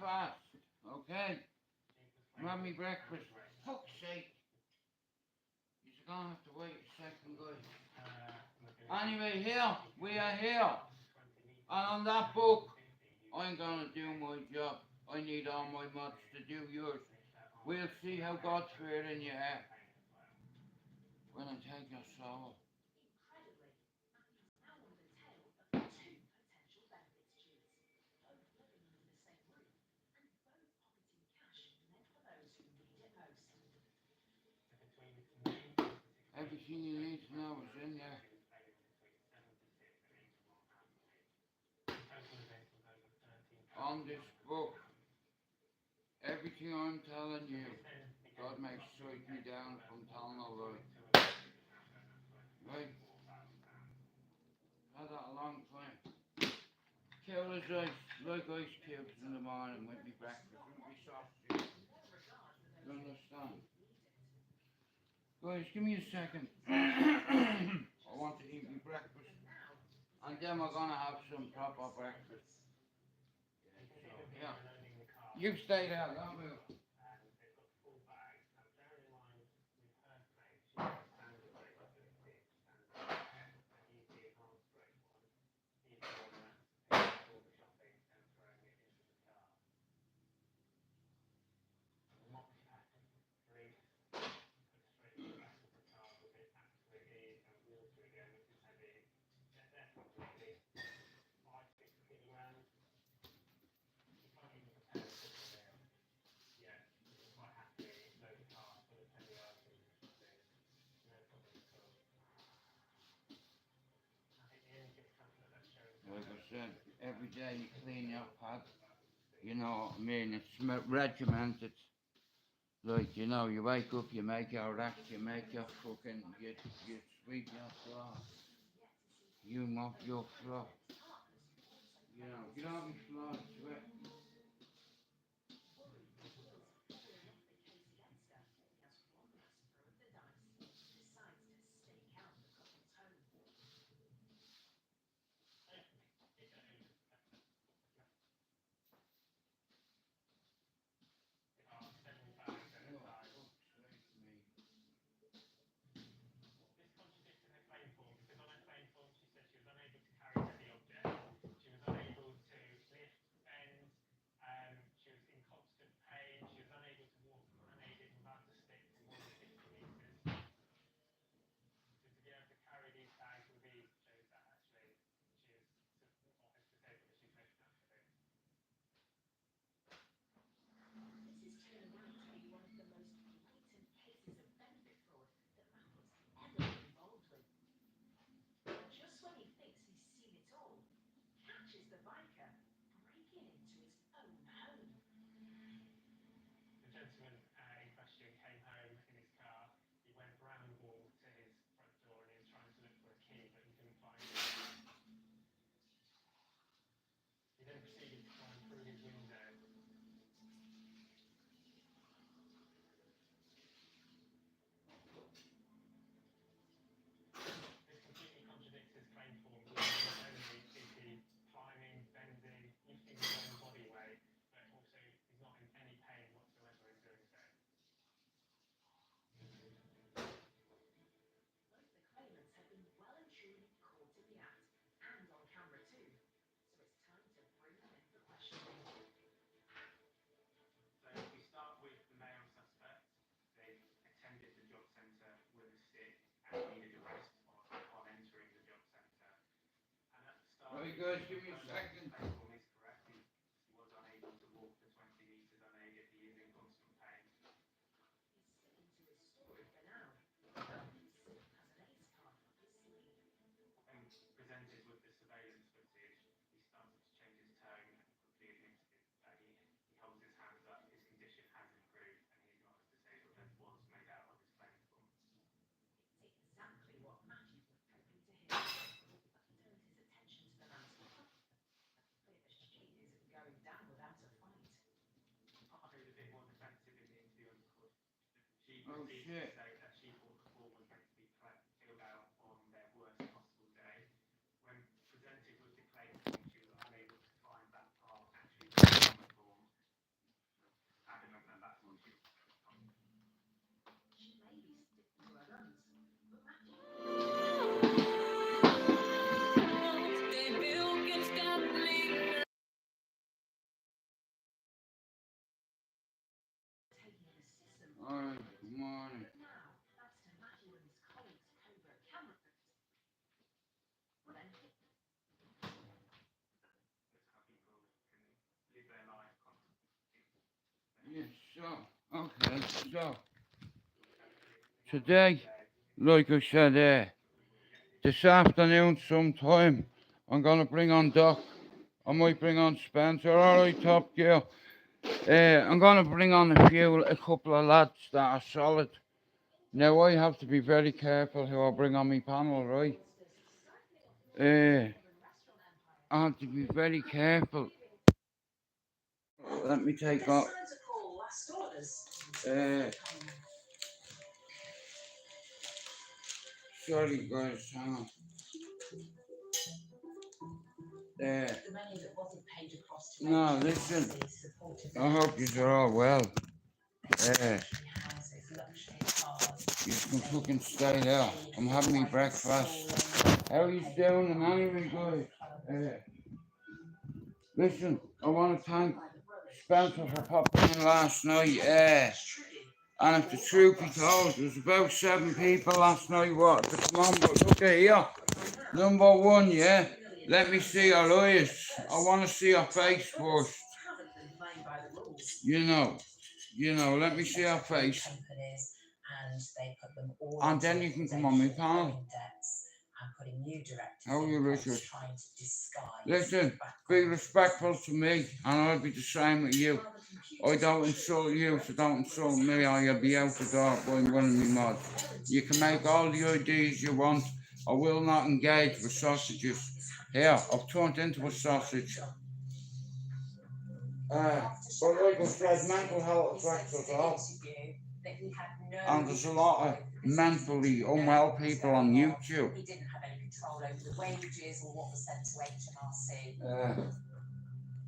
fast, okay? I'm having me breakfast. Fuck's sake. You're gonna have to wait a second, guys. Anyway, here, we are here. And on that book, I'm gonna do my job. I need all my mods to do yours. We'll see how God's fair in your head when I take your soul. Everything you need to know is in there. On this book, everything I'm telling you, God may strike me down from telling a lie. Right? Had that a long time. Kill is like ice cubes in the morning with me breakfast, with me sausage. You understand? Guys, give me a second. I want to eat my breakfast. And then we're gonna have some proper breakfast. So, yeah. You stay there, don't move. Like I said, every day you clean your pad, you know what I mean, it's regimented. Like, you know, you wake up, you make your rack, you make your fucking, you sweep your floor, you mop your floor. You know, you don't be floor sweat. Alright guys, give me a second. Oh shit. Alright, good morning. Yes, so, okay, so, today, like I said, this afternoon sometime, I'm gonna bring on Doc. I might bring on Spencer. Alright, Top Gear. I'm gonna bring on a couple of lads that are solid. Now I have to be very careful who I bring on my panel, right? I have to be very careful. Let me take off. Sorry guys, hang on. No, listen. I hope you're all well. You can fucking stay there. I'm having my breakfast. How are you doing? And anyway, guys. Listen, I want to thank Spencer for popping in last night. And if the truth be told, there was about 7 people last night what to come on, but look at here. Number 1, yeah. Let me see your eyes. I want to see your face first. You know, let me see your face. And then you can come on my panel. How are you, Richard? Listen, be respectful to me, and I'll be the same with you. I don't insult you, so don't insult me, or you'll be out the door by one of me mods. You can make all the ideas you want. I will not engage with sausages. Here, I've turned into a sausage. But like I said, mental health affects us all. And there's a lot of mentally unwell people on YouTube. He didn't have any control over the wages or what was sent to HMRC.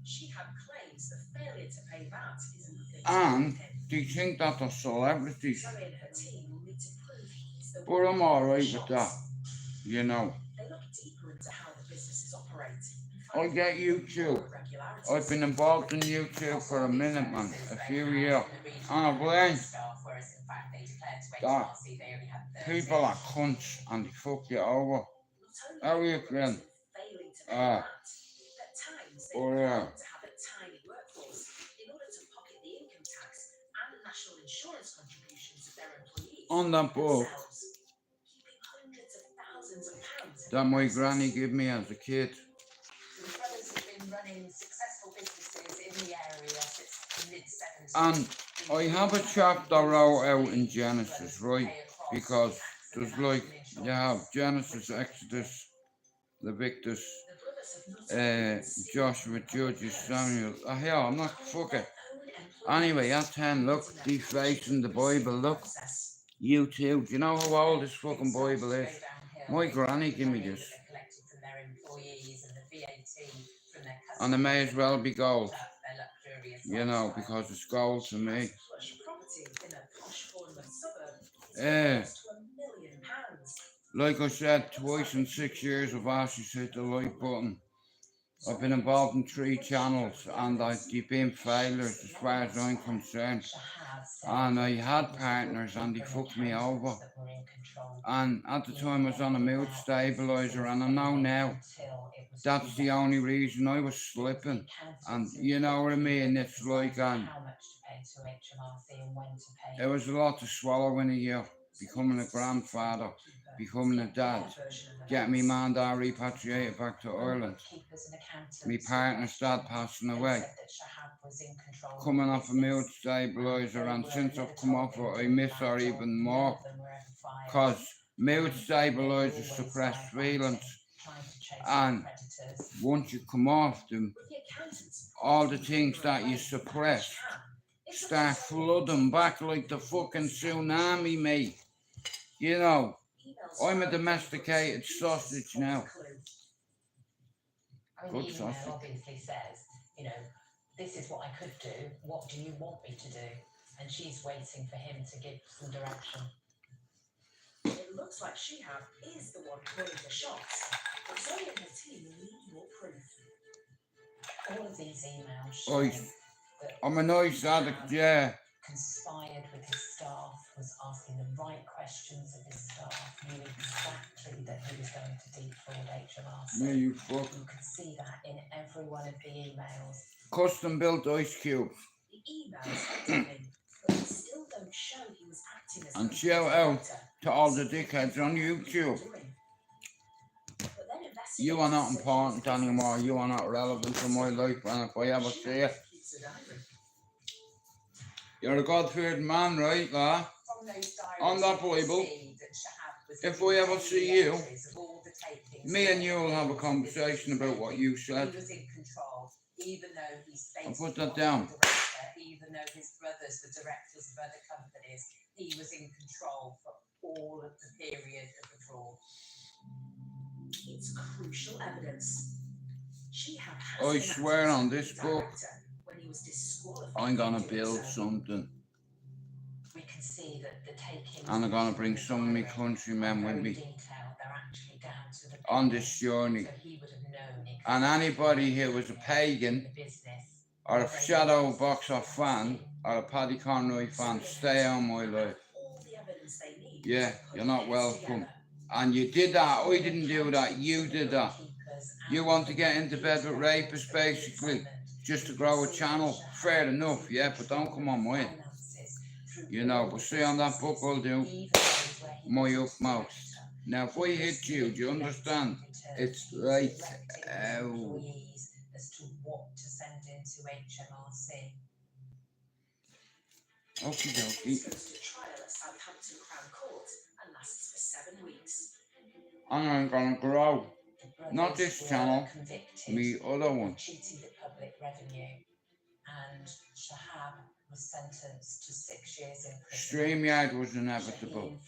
She had claims that failure to pay that isn't the thing. And they think that they're celebrities. So in her team will need to prove he's the one. But I'm alright with that, you know. They look deeper into how the businesses operate. I get YouTube. I've been involved in YouTube for a minute, man, a few years. And I've learned that people are cunts and they fuck you over. How are you, Glenn? On that book that my granny gave me as a kid. And I have a chapter wrote out in Genesis, right? Because there's like, you have Genesis, Exodus, Leviticus, Joshua, Judges, Samuel. Here, I'm not fucking. Anyway, at 10, look, these faces in the Bible, look. You too. Do you know how old this fucking Bible is? My granny gave me this. And it may as well be gold. You know, because it's gold to me. Like I said, twice in 6 years I've actually hit the like button. I've been involved in 3 channels and they've been failures as far as I'm concerned. And I had partners and they fucked me over. And at the time I was on a mood stabilizer, and I know now that's the only reason I was slipping. And you know what I mean? It's like it was a lot to swallow in a year. Becoming a grandfather, becoming a dad, getting me man dad repatriated back to Ireland, my partner's dad passing away, coming off a mood stabilizer, and since I've come off it, I miss her even more, because mood stabilizers suppress feelings, and once you come off them, all the things that you suppressed start flooding back like the fucking tsunami, mate. You know, I'm a domesticated sausage now. Good sausage. Obviously says, you know, this is what I could do. What do you want me to do? And she's waiting for him to give some direction. It looks like Shihab is the one calling the shots. But Zoe and her team need more proof. All of these emails show I'm a nice addict, yeah. conspired with his staff, was asking the right questions of his staff, knew exactly that he was going to defraud HMRC. Yeah, you fuck. You could see that in every one of the emails. Custom built ice cubes. The emails are damning, but they still don't show he was acting as And shout out to all the dickheads on YouTube. You are not important anymore. You are not relevant to my life, and if I ever see you, you're a God-feared man, right, lad? On that Bible, if I ever see you, me and you will have a conversation about what you said. I'll put that down. Even though his brothers were directors of other companies, he was in control for all of the period of the fraud. It's crucial evidence. I swear on this book, I'm gonna build something. We can see that the taking and I'm gonna bring some of my countrymen with me on this journey. And anybody who was a pagan, or a Shadow Boxer fan, or a Paddy Conroy fan, stay on my life. Yeah, you're not welcome. And you did that. I didn't do that. You did that. You want to get into bed with rapists, basically, just to grow a channel. Fair enough, yeah, but don't come on my way. You know, but see, on that book I'll do my utmost. Now, if I hit you, do you understand? It's right out. As to what to send into HMRC. Okie dokie. And I'm gonna grow. Not this channel, me other one. Cheating the public revenue, and Shahab was sentenced to 6 years in prison. StreamYard was inevitable.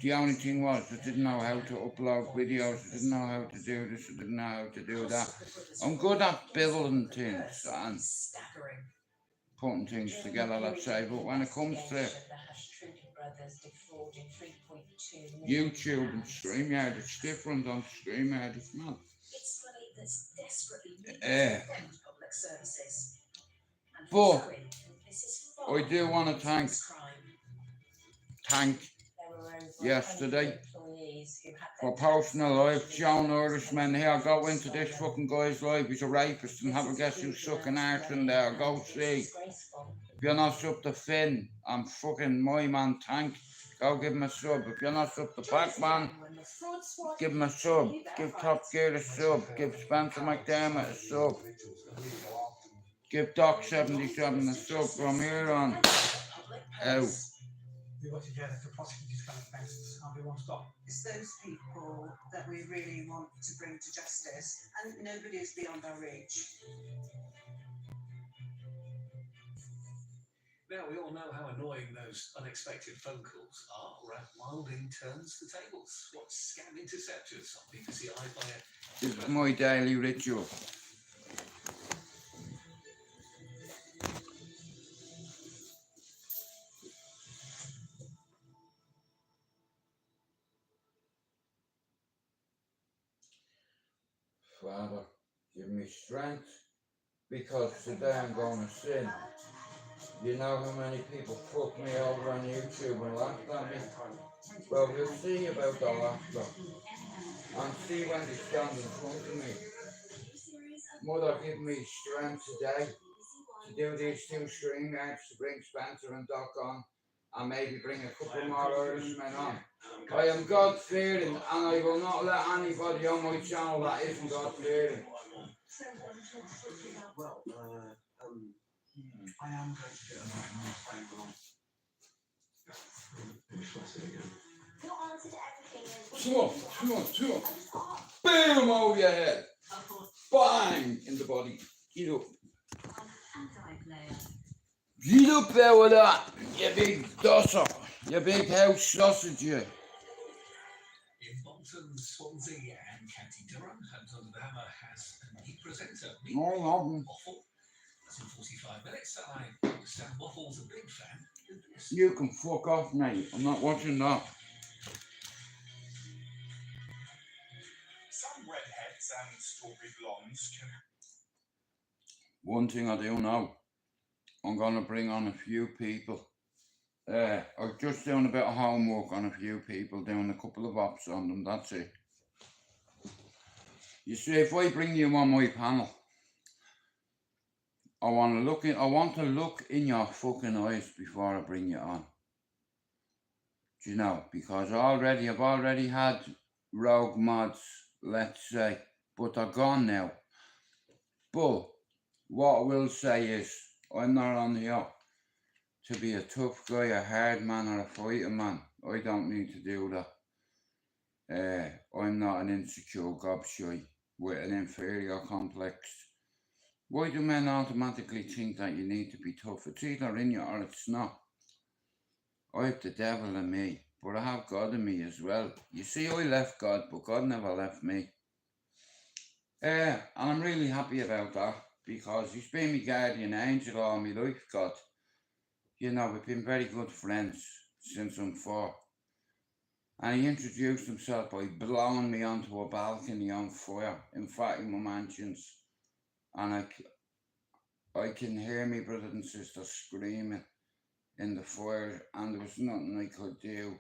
The only thing was, I didn't know how to upload videos, I didn't know how to do this, I didn't know how to do that. I'm good at building things and putting things together, let's say, but when it comes to YouTube and StreamYard, it's different on StreamYard, it's not. But I do want to thank yesterday for posting a live. John Irishman here, go into this fucking guy's live, he's a rapist, and have a guess who's sucking arse in there, go see. If you're not sub to Finn, I'm fucking my man Tank, go give him a sub. If you're not sub to Pac-Man, give him a sub. Give Top Gear a sub. Give Spencer McDermott a sub. Give Doc 77 a sub from here on out. It's those people that we really want to bring to justice, and nobody is beyond our reach. Now, we all know how annoying those unexpected phone calls are. Wilding turns the tables. What scam interceptors? Some BBC iPlayer. This is my daily ritual. Father, give me strength, because today I'm going to sin. You know how many people fuck me over on YouTube and laughed at me? Well, we'll see about the laughter. And see when they stand in front of me. Mother, give me strength today to do these 2 stream yards, to bring Spencer and Doc on, and maybe bring a couple more Irishmen on. I am God-fearing, and I will not let anybody on my channel that isn't God-fearing. Well, I am going to get a Boom over your head. Bang in the body. Get up. Get up there with that, you big dosser. You big house sausage, you. In Bolton, Swansea and County Durham, Homes Under the Hammer has a new presenter. Waffle. That's in 45 minutes. I understand Waffle's a big fan. You can fuck off, mate. I'm not watching that. Some redheads and strawberry blondes can... One thing I do know, I'm gonna bring on a few people. I'm just doing a bit of homework on a few people, doing a couple of ops on them, that's it. You see, if I bring you on my panel, I want to look in your fucking eyes before I bring you on. Do you know? Because I've already had rogue mods, let's say, but they're gone now. But what I will say is, I'm not on here to be a tough guy, a hard man, or a fighting man. I don't need to do that. I'm not an insecure gobshite with an inferior complex. Why do men automatically think that you need to be tough? It's either in you or it's not. I have the devil in me, but I have God in me as well. You see, I left God, but God never left me. And I'm really happy about that, because he's been my guardian angel all my life, God. You know, we've been very good friends since I'm 4. And he introduced himself by blowing me onto a balcony on fire in Fatima Mansions. And I can hear my brothers and sisters screaming in the fire, and there was nothing I could do.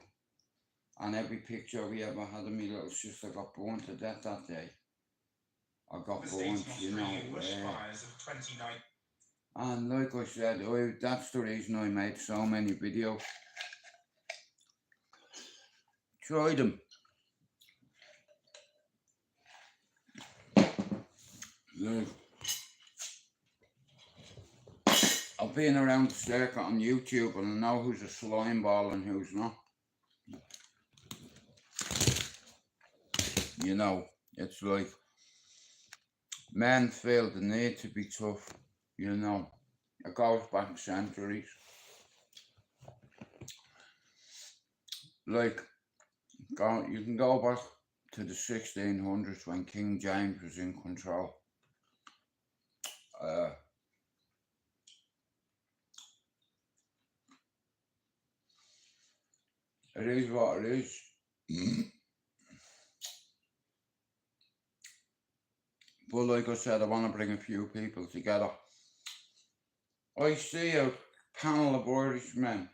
And every picture we ever had of my little sister got burned to death that day. I got burned, you know. And like I said, that's the reason I made so many videos. Try them. Look. I've been around the circuit on YouTube, and I know who's a slime ball and who's not. You know, it's like men feel the need to be tough, you know. It goes back centuries. Like, you can go back to the 1600s when King James was in control. It is what it is. But like I said, I want to bring a few people together. I see a panel of Irishmen.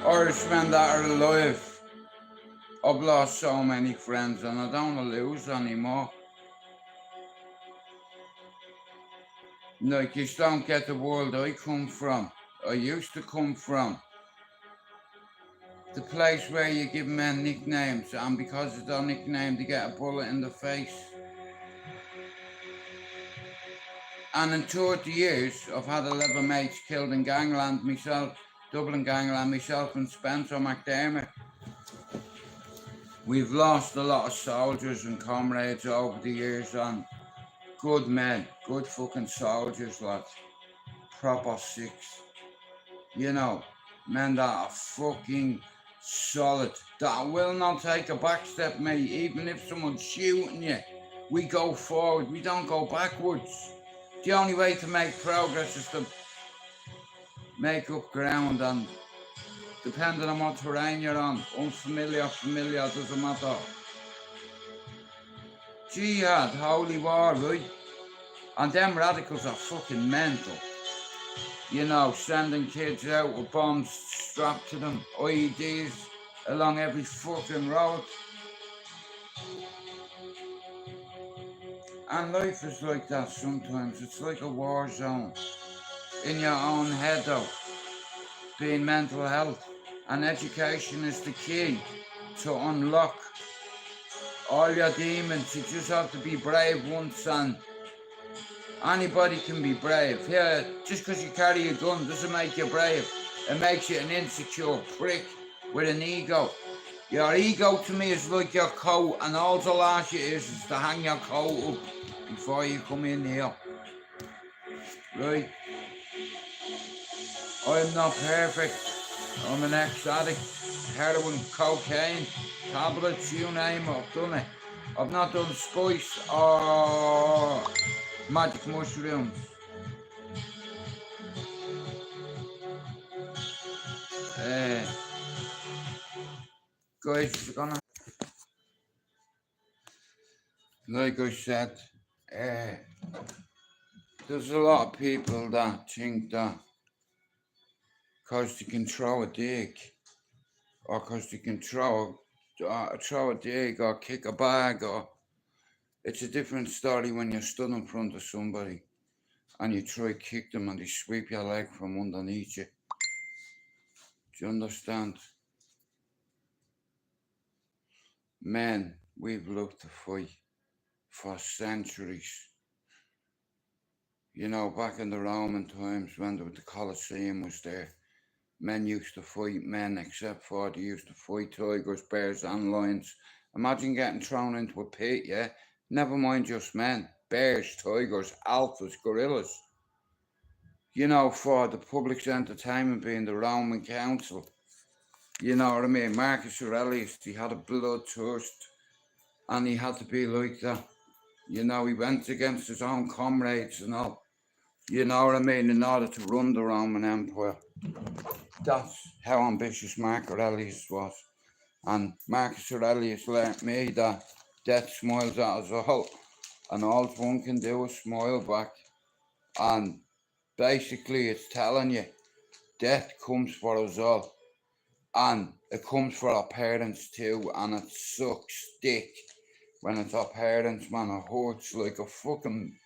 Irishmen that are alive. I've lost so many friends, and I don't want to lose anymore. Like, you don't get the world I come from. I used to come from. The place where you give men nicknames, and because of their nickname they get a bullet in the face. And in 30 years, I've had 11 mates killed in gangland myself, Dublin gangland myself and Spencer McDermott. We've lost a lot of soldiers and comrades over the years, and good men, good fucking soldiers, lads. Proper six. You know, men that are fucking solid, that will not take a back step, mate. Even if someone's shooting you, we go forward, we don't go backwards. The only way to make progress is to make up ground, and depending on what terrain you're on, unfamiliar, familiar, doesn't matter. Jihad, holy war, right? And them radicals are fucking mental. You know, sending kids out with bombs strapped to them, IEDs along every fucking road. And life is like that sometimes. It's like a war zone. In your own head though. Being mental health. And education is the key to unlock all your demons. You just have to be brave once, and anybody can be brave. Yeah, just because you carry a gun doesn't make you brave. It makes you an insecure prick with an ego. Your ego to me is like your coat, and all the last you is to hang your coat up before you come in here. Right? I'm not perfect. I'm an ex-addict. Heroin, cocaine, tablets, you name it, I've done it. I've not done spice or magic mushrooms. Guys, you're gonna, like I said, there's a lot of people that think that because they can throw a dig, or because they can throw a dig or kick a bag, or it's a different story when you're stood in front of somebody and you try to kick them and they sweep your leg from underneath you. Do you understand? Men, we've loved to fight for centuries. You know, back in the Roman times when the Colosseum was there, men used to fight men, except for they used to fight tigers, bears and lions. Imagine getting thrown into a pit, yeah? Never mind just men, bears, tigers, alphas, gorillas. You know, for the public's entertainment being the Roman Council. You know what I mean? Marcus Aurelius, he had a bloodthirst and he had to be like that. You know, he went against his own comrades and all. You know what I mean? In order to run the Roman Empire. That's how ambitious Marcus Aurelius was. And Marcus Aurelius learnt me that death smiles at us all. And all one can do is smile back. And basically it's telling you, death comes for us all. And it comes for our parents too. And it sucks dick when it's our parents, man. It hurts like a fucking...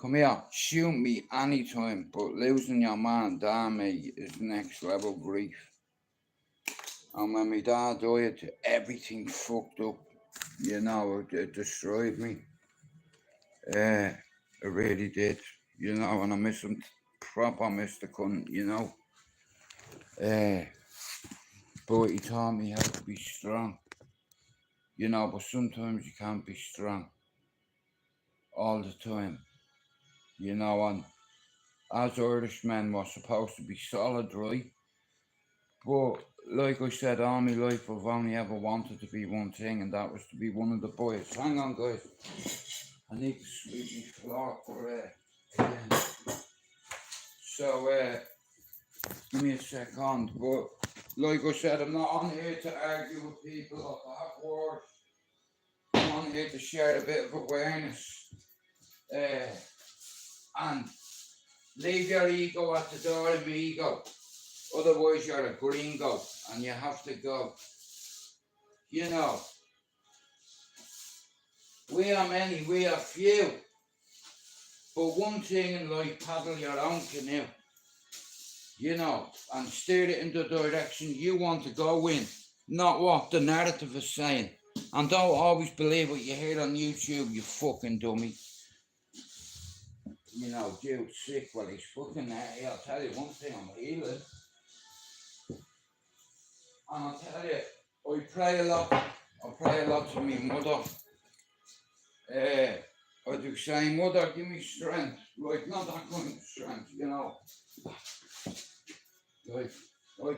Come here, shoot me anytime, but losing your man and dad, mate, is next level grief. And when my dad died, everything fucked up. You know, it destroyed me. It really did. You know, and I miss him proper, miss the cunt, you know. But he taught me how to be strong. You know, but sometimes you can't be strong all the time. You know, and as Irishmen, we're supposed to be solid, right? But like I said, all my life I've only ever wanted to be one thing, and that was to be one of the boys. Hang on, guys. I need to sweep my floor for again. So, give me a second. But like I said, I'm not on here to argue with people or to have wars. I'm on here to share a bit of awareness. And leave your ego at the door of me ego. Otherwise you're a gringo and you have to go. You know, we are many, we are few. But one thing in life, paddle your own canoe. You know, and steer it in the direction you want to go in. Not what the narrative is saying. And don't always believe what you hear on YouTube, you fucking dummy. You know, dude's sick, well he's fucking there. I'll tell you one thing, I'm healing. And I'll tell you, I pray a lot. I pray a lot to my mother. I do say, mother, give me strength. Like, not that kind of strength, you know. Like, I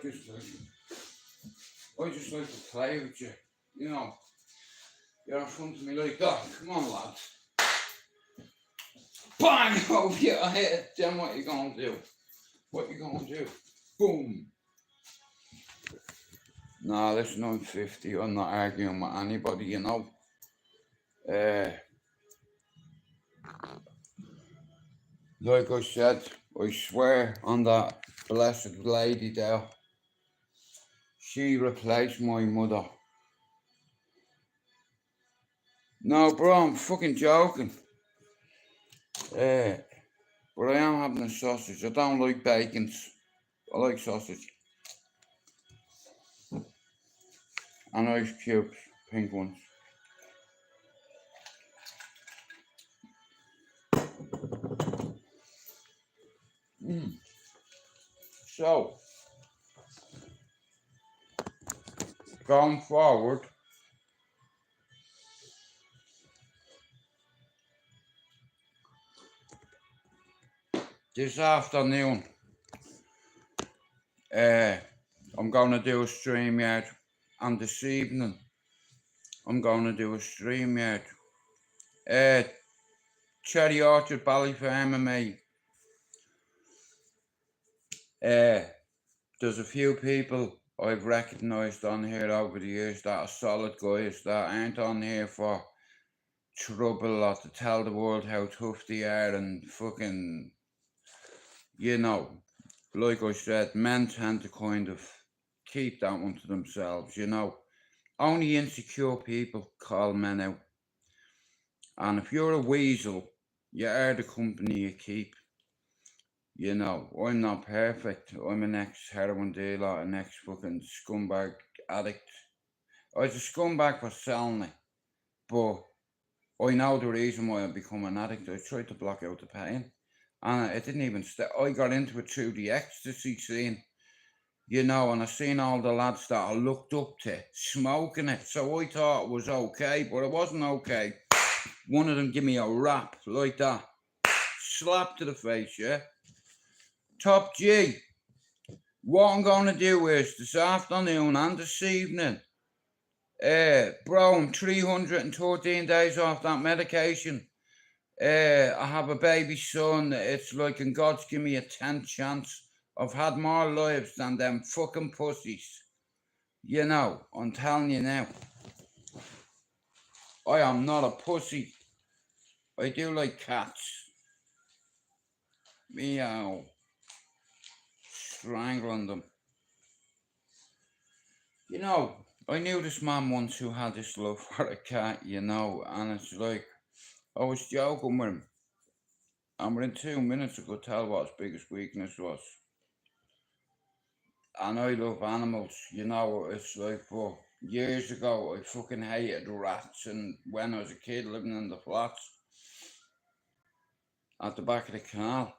just like to play with you, you know. You're in front of me like that. Come on, lad. Bang! Over your head. Then what you gonna do? What you gonna do? Boom. Nah, listen, I'm 50. I'm not arguing with anybody, you know. Like I said, I swear on that blessed lady there, she replaced my mother. No, bro, I'm fucking joking. But I am having a sausage. I don't like bacons. I like sausage. And ice cubes, pink ones. So, going forward, this afternoon, I'm going to do a StreamYard, and this evening, I'm going to do a StreamYard. Cherry Orchard, Ballyfermot, mate. There's a few people I've recognised on here over the years that are solid guys that aren't on here for trouble or to tell the world how tough they are and fucking, you know, like I said, men tend to kind of keep that one to themselves, you know. Only insecure people call men out. And if you're a weasel, you are the company you keep. You know, I'm not perfect. I'm an ex-heroin dealer, an ex-fucking scumbag addict. I was a scumbag for selling it, but I know the reason why I become an addict. I tried to block out the pain, and it didn't even I got into it through the ecstasy scene, you know, and I seen all the lads that I looked up to smoking it, so I thought it was okay, but it wasn't okay. One of them give me a rap like that, slap to the face, yeah. Top G, what I'm gonna do is this afternoon and this evening, bro, I'm 313 days off that medication. I have a baby son. It's like, and God's give me a 10th chance. I've had more lives than them fucking pussies. You know, I'm telling you now. I am not a pussy. I do like cats. Meow. Strangling them. You know, I knew this man once who had this love for a cat, you know, and it's like, I was joking with him. And within 2 minutes I could tell what his biggest weakness was. And I love animals, you know, it's like, but years ago I fucking hated rats, and when I was a kid living in the flats at the back of the canal,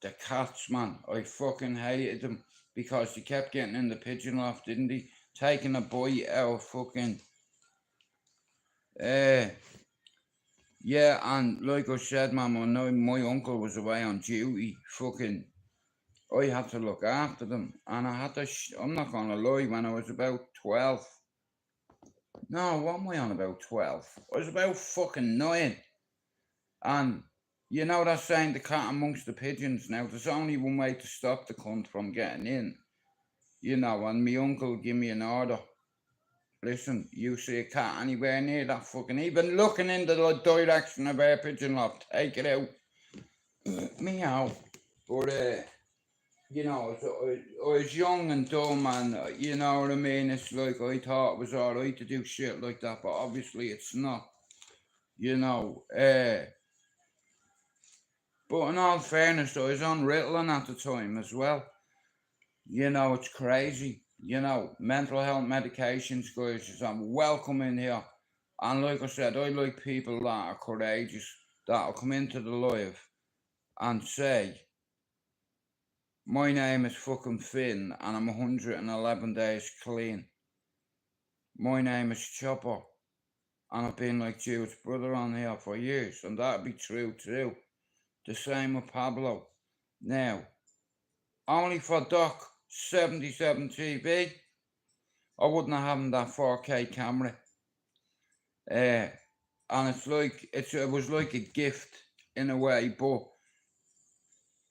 the cats, man, I fucking hated them because they kept getting in the pigeon loft, didn't they? Taking a bite out of fucking, yeah, and like I said, man, when my uncle was away on duty, fucking, I had to look after them, and I had to, I'm not gonna lie, when I was about 12, no, what am I on about 12? I was about fucking 9, and you know that saying, the cat amongst the pigeons. Now, there's only one way to stop the cunt from getting in, you know, and my uncle give me an order. Listen, you see a cat anywhere near that fucking, even looking in the direction of our pigeon loft, take it out. Meow. But, you know, I was young and dumb, and you know what I mean? It's like I thought it was alright to do shit like that, but obviously it's not. You know, but in all fairness, I was on Ritalin at the time as well. You know, it's crazy. You know, mental health medications, guys, I'm welcome in here. And like I said, I like people that are courageous, that'll come into the live and say, my name is fucking Finn and I'm 111 days clean. My name is Chopper and I've been like Jude's brother on here for years, and that'd be true too. The same with Pablo. Now, only for Doc 77 TV, I wouldn't have him that 4K camera. And it's like, it was like a gift in a way, but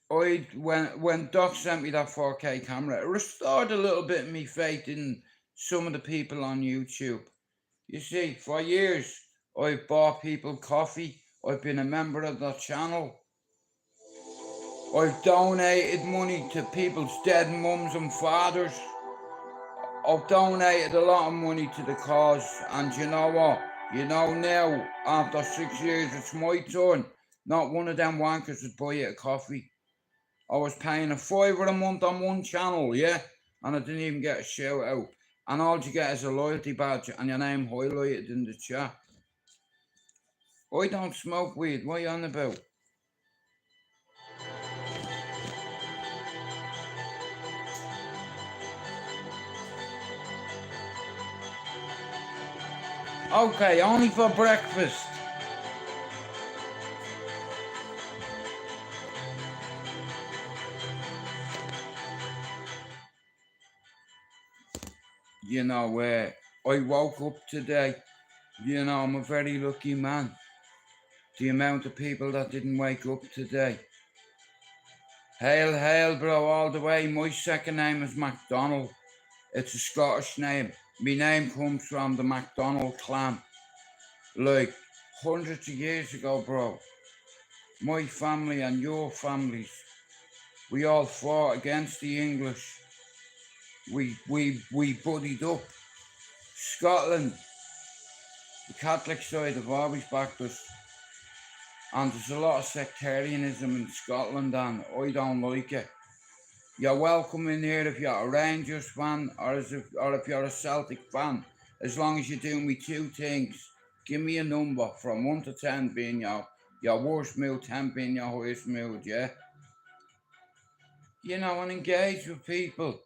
when Doc sent me that 4K camera, it restored a little bit of me faith in some of the people on YouTube. You see, for years, I've bought people coffee, I've been a member of their channel, I've donated money to people's dead mums and fathers, I've donated a lot of money to the cause, and you know what? You know now, after 6 years, it's my turn. Not one of them wankers would buy you a coffee. I was paying $5 a month on one channel, yeah? And I didn't even get a shout out. And all you get is a loyalty badge and your name highlighted in the chat. I don't smoke weed, what are you on about? Okay, only for breakfast. You know, I woke up today. You know, I'm a very lucky man. The amount of people that didn't wake up today. Hail, hail, bro, all the way. My second name is McDonald. It's a Scottish name. My name comes from the MacDonald clan. Like hundreds of years ago, bro. My family and your families, we all fought against the English. We buddied up. Scotland, the Catholic side have always backed us. And there's a lot of sectarianism in Scotland and I don't like it. You're welcome in here if you're a Rangers fan or if you're a Celtic fan. As long as you do me two things. Give me a number from 1 to 10 being your worst mood, 10 being your highest mood, yeah? You know, and engage with people.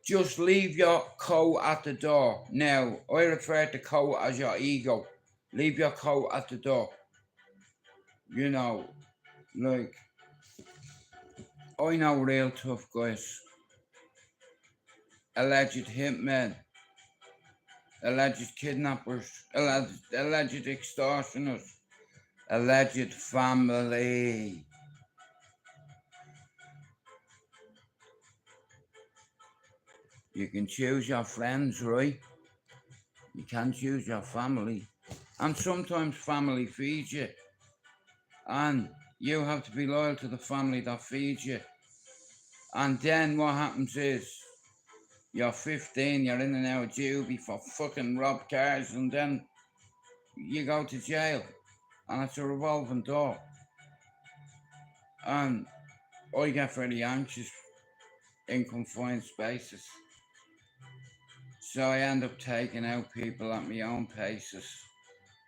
Just leave your coat at the door. Now, I refer to coat as your ego. Leave your coat at the door. You know, like, I know real tough guys. Alleged hitmen. Alleged kidnappers. Alleged extortioners. Alleged family. You can choose your friends, right? You can choose your family. And sometimes family feeds you. And you have to be loyal to the family that feeds you. And then what happens is, you're 15, you're in and out of juvie for fucking rob cars, and then you go to jail. And it's a revolving door. And I get very anxious in confined spaces. So I end up taking out people at my own paces.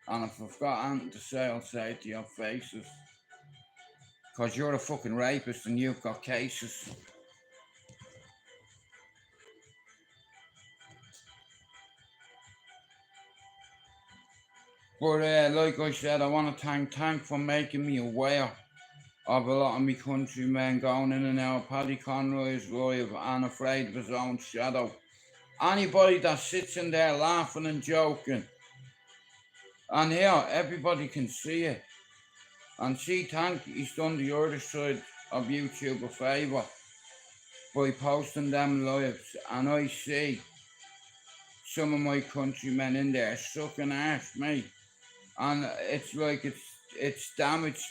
And if I've got anything to say, I'll say it to your faces. Because you're a fucking rapist and you've got cases. But like I said, I want to thank for making me aware of a lot of my countrymen going in and out. Paddy Conroy's live and afraid of his own shadow. Anybody that sits in there laughing and joking. And here, everybody can see it. And see, he's done the other side of YouTube a favour by posting them lives. And I see some of my countrymen in there sucking ass, mate. And it's like it's damaged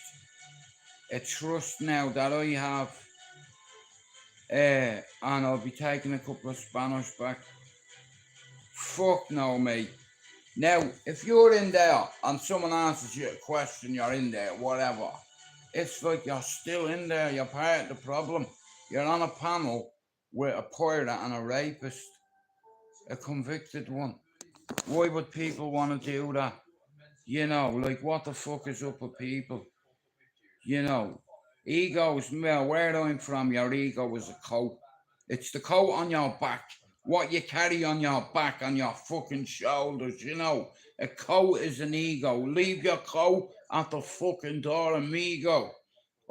a trust now that I have. And I'll be taking a couple of Spanish back. Fuck no, mate. Now, if you're in there and someone answers you a question, you're in there, whatever. It's like you're still in there, you're part of the problem. You're on a panel with a pirate and a rapist, a convicted one. Why would people want to do that? You know, like what the fuck is up with people? You know, egos, where I'm from, your ego is a coat. It's the coat on your back. What you carry on your back, on your fucking shoulders, you know. A coat is an ego. Leave your coat at the fucking door, amigo.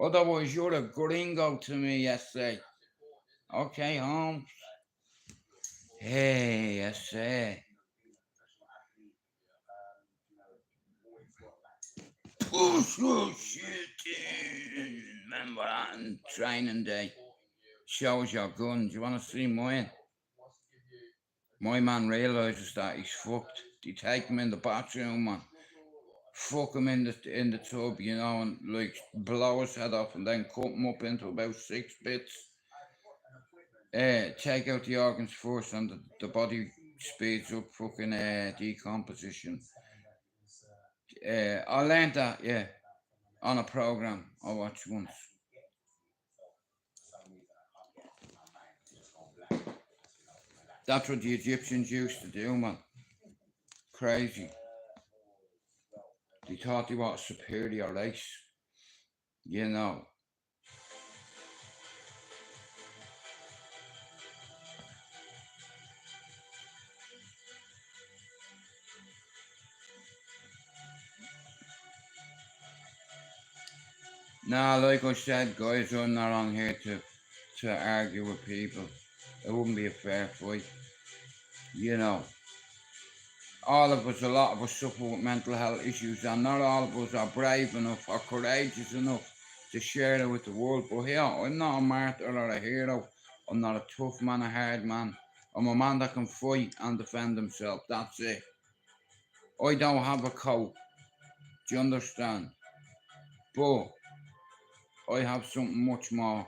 Otherwise, you're a gringo to me, yesterday. Okay, Holmes. Hey, yesterday. Push your shit. Remember that on training day. Shows your gun. Do you want to see mine? My man realises that he's fucked. They take him in the bathroom, man. Fuck him in the tub, you know, and like blow his head off and then cut him up into about 6 bits. Take out the organs first and the body speeds up fucking decomposition. I learned that, yeah, on a program I watched once. That's what the Egyptians used to do, man. Crazy. They thought they were a superior race. You know. Nah, like I said, guys, I'm not on here to argue with people. It wouldn't be a fair fight. You know. All of us, a lot of us suffer with mental health issues, and not all of us are brave enough or courageous enough to share it with the world. But here, I'm not a martyr or a hero. I'm not a tough man, a hard man. I'm a man that can fight and defend himself. That's it. I don't have a coat. Do you understand? But I have something much more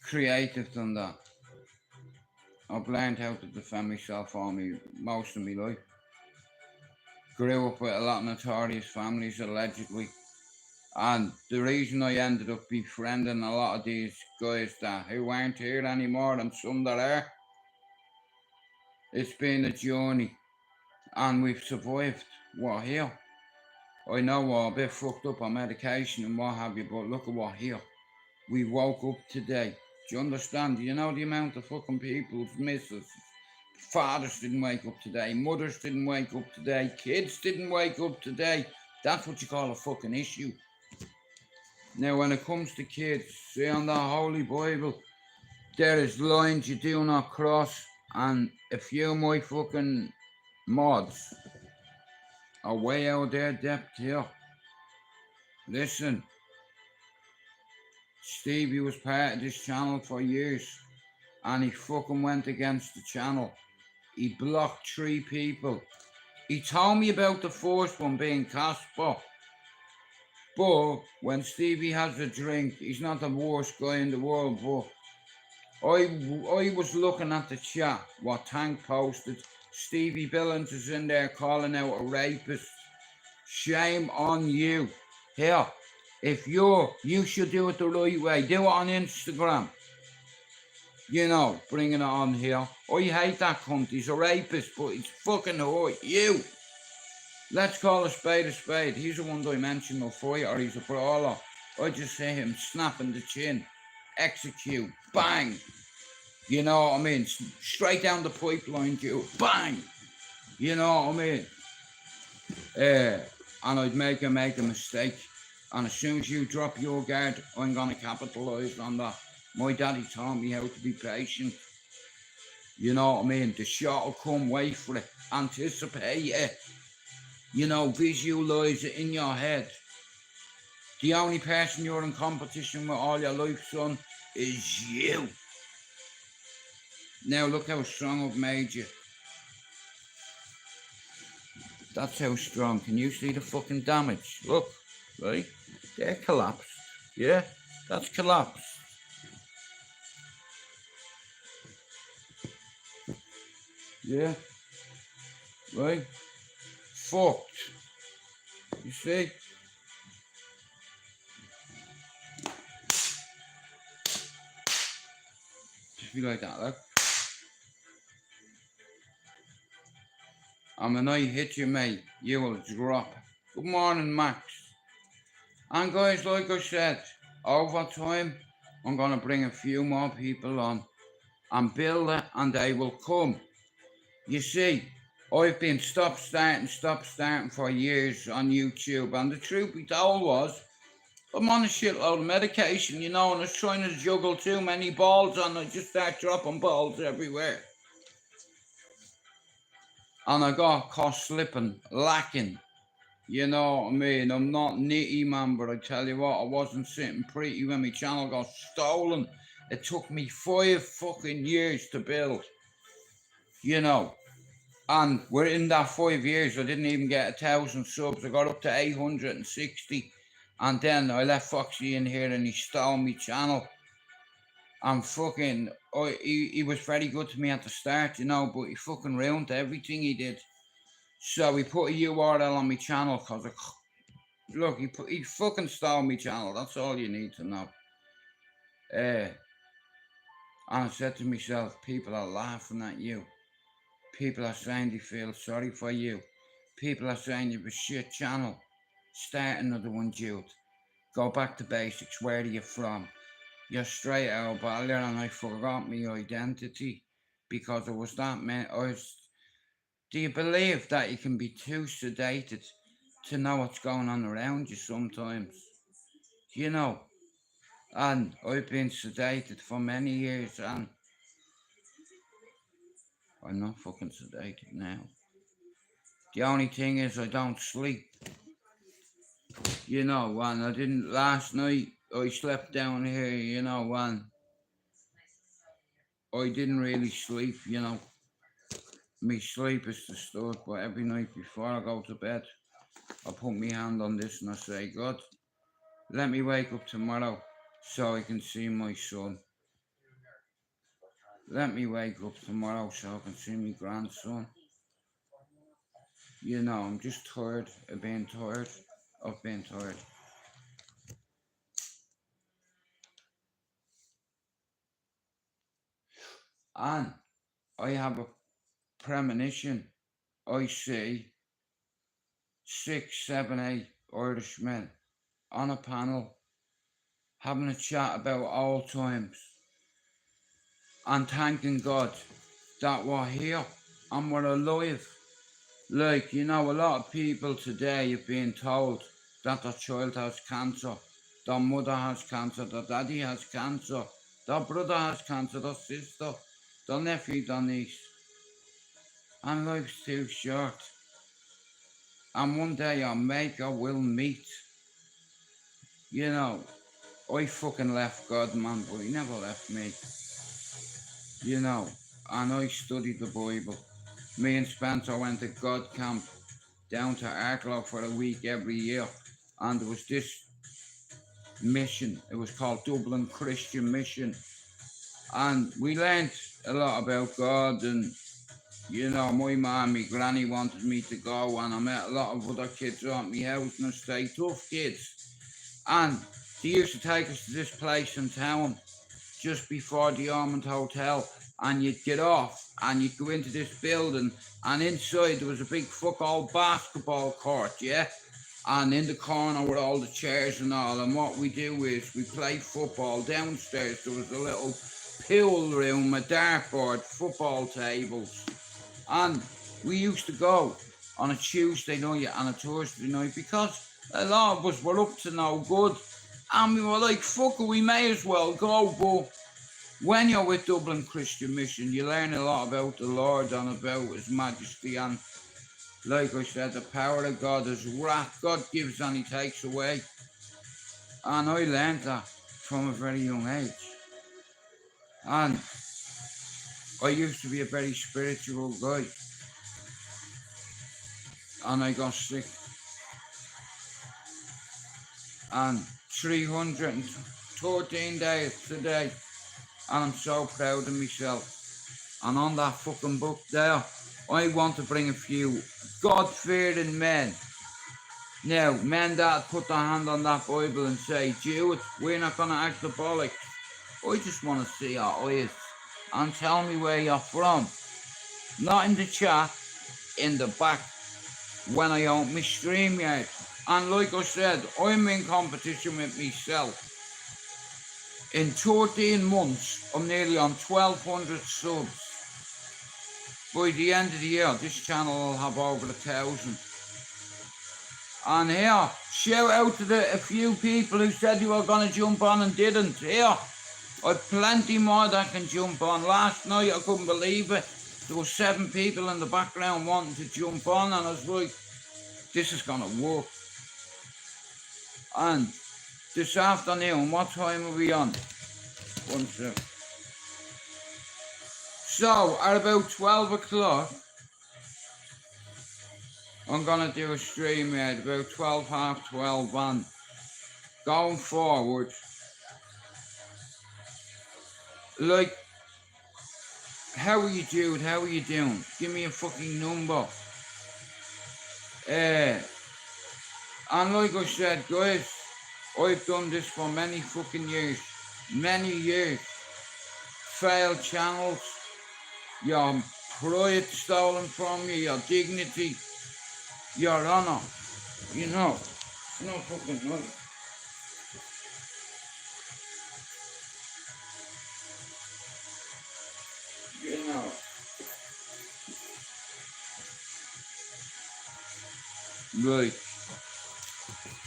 creative than that. I've learned how to defend myself most of my life. Grew up with a lot of notorious families, allegedly. And the reason I ended up befriending a lot of these guys who aren't here anymore and some that are, it's been a journey. And we've survived. We're here. I know we're a bit fucked up on medication and what have you, but look at what here. We woke up today. Do you understand? Do you know the amount of fucking people's misses? Fathers didn't wake up today. Mothers didn't wake up today. Kids didn't wake up today. That's what you call a fucking issue. Now, when it comes to kids, see on the Holy Bible, there is lines you do not cross, and a few of my fucking mods are way out their depth here. Listen, Stevie was part of this channel for years, and he fucking went against the channel. He blocked 3 people. He told me about the first one being Casper. But when Stevie has a drink, he's not the worst guy in the world. But I was looking at the chat, what Tank posted. Stevie Billings is in there calling out a rapist. Shame on you. Here, if you should do it the right way. Do it on Instagram. You know, bringing it on here. I hate that cunt. He's a rapist, but he's fucking hurt you. Let's call a spade a spade. He's a one-dimensional fighter. He's a brawler. I just see him snapping the chin. Execute. Bang. You know what I mean? Straight down the pipeline, dude. Bang. You know what I mean? And I'd make a mistake. And as soon as you drop your guard, I'm going to capitalise on that. My daddy taught me how to be patient. You know what I mean? The shot will come, wait for it. Anticipate it. You know, visualise it in your head. The only person you're in competition with all your life, son, is you. Now look how strong I've made you. That's how strong. Can you see the fucking damage? Look, right? They're collapsed. Yeah? That's collapsed. Yeah? Right? Fucked. You see? Just be like that, look. And when I hit you, mate, you will drop. Good morning, Max. And guys, like I said, over time, I'm going to bring a few more people on and build it, and they will come. You see, I've been stop starting for years on YouTube, and the truth be told was, I'm on a shitload of medication, you know, and I was trying to juggle too many balls, and I just start dropping balls everywhere. And I got caught slipping, lacking. You know what I mean? I'm not nitty, man, but I tell you what, I wasn't sitting pretty when my channel got stolen. It took me 5 fucking years to build. You know. And within that 5 years, I didn't even get 1,000 subs. I got up to 860. And then I left Foxy in here and he stole my channel. And fucking, he was very good to me at the start, you know, but he fucking ruined everything he did. So he put a URL on my channel because, look, he fucking stole my channel. That's all you need to know. And I said to myself, people are laughing at you. People are saying they feel sorry for you. People are saying you have a shit channel. Start another one, Jude. Go back to basics. Where are you from? You're STRAIGHTOUTTABALLYER, and I forgot my identity because I was that man. Do you believe that you can be too sedated to know what's going on around you sometimes? You know, and I've been sedated for many years, and I'm not fucking sedated now. The only thing is I don't sleep. You know, and I didn't last night. I slept down here, you know, and I didn't really sleep, you know. My sleep is disturbed, but every night before I go to bed, I put my hand on this and I say, God, let me wake up tomorrow so I can see my son. Let me wake up tomorrow so I can see my grandson. You know, I'm just tired of being tired. Of being tired. And I have a premonition. I see 6, 7, 8 Irishmen on a panel having a chat about old times and thanking God that we're here and we're alive. Like, you know, a lot of people today have been told that their child has cancer, their mother has cancer, their daddy has cancer, their brother has cancer, their sister, their nephew, their niece. And life's too short. And one day our maker will meet. You know, I fucking left God, man, but he never left me. You know, and I studied the Bible. Me and Spencer went to God camp down to Arklow for a week every year. And there was this mission. It was called Dublin Christian Mission. And we learned a lot about God, and you know, my mum, my granny wanted me to go, and I met a lot of other kids around my house and stay tough kids. And they used to take us to this place in town just before the Ormond Hotel, and you'd get off and you'd go into this building, and inside there was a big fuck all basketball court, yeah? And in the corner were all the chairs and all, and what we do is we play football. Downstairs there was a little pool room, a dartboard, football tables, and we used to go on a Tuesday night and a Thursday night because a lot of us were up to no good, and we were like, fuck it, we may as well go. But when you're with Dublin Christian Mission, you learn a lot about the Lord and about His Majesty, and like I said, the power of God is wrath. God gives and He takes away. And I learned that from a very young age. And I used to be a very spiritual guy. And I got sick. And 313 days today. And I'm so proud of myself. And on that fucking book there, I want to bring a few God-fearing men. Now, men that put their hand on that Bible and say, Jude, we're not going to act the bollocks. I just want to see your eyes and tell me where you're from. Not in the chat, in the back, when I own my StreamYard. And like I said, I'm in competition with myself. In 13 months, I'm nearly on 1,200 subs. By the end of the year, this channel will have over 1,000. And here, shout out to a few people who said you were going to jump on and didn't. Here, I've plenty more that can jump on. Last night, I couldn't believe it. There were 7 people in the background wanting to jump on, and I was like, this is going to work. And this afternoon, what time are we on? 1 sec. So, at about 12 o'clock, I'm going to do a stream at about 12, half 12, and going forward, like, how are you, Jude? How are you doing? Give me a fucking number. And like I said, guys, I've done this for many fucking years. Many years. Failed channels. Your pride stolen from you. Your dignity. Your honor. You know, it's no fucking right. You know. Right.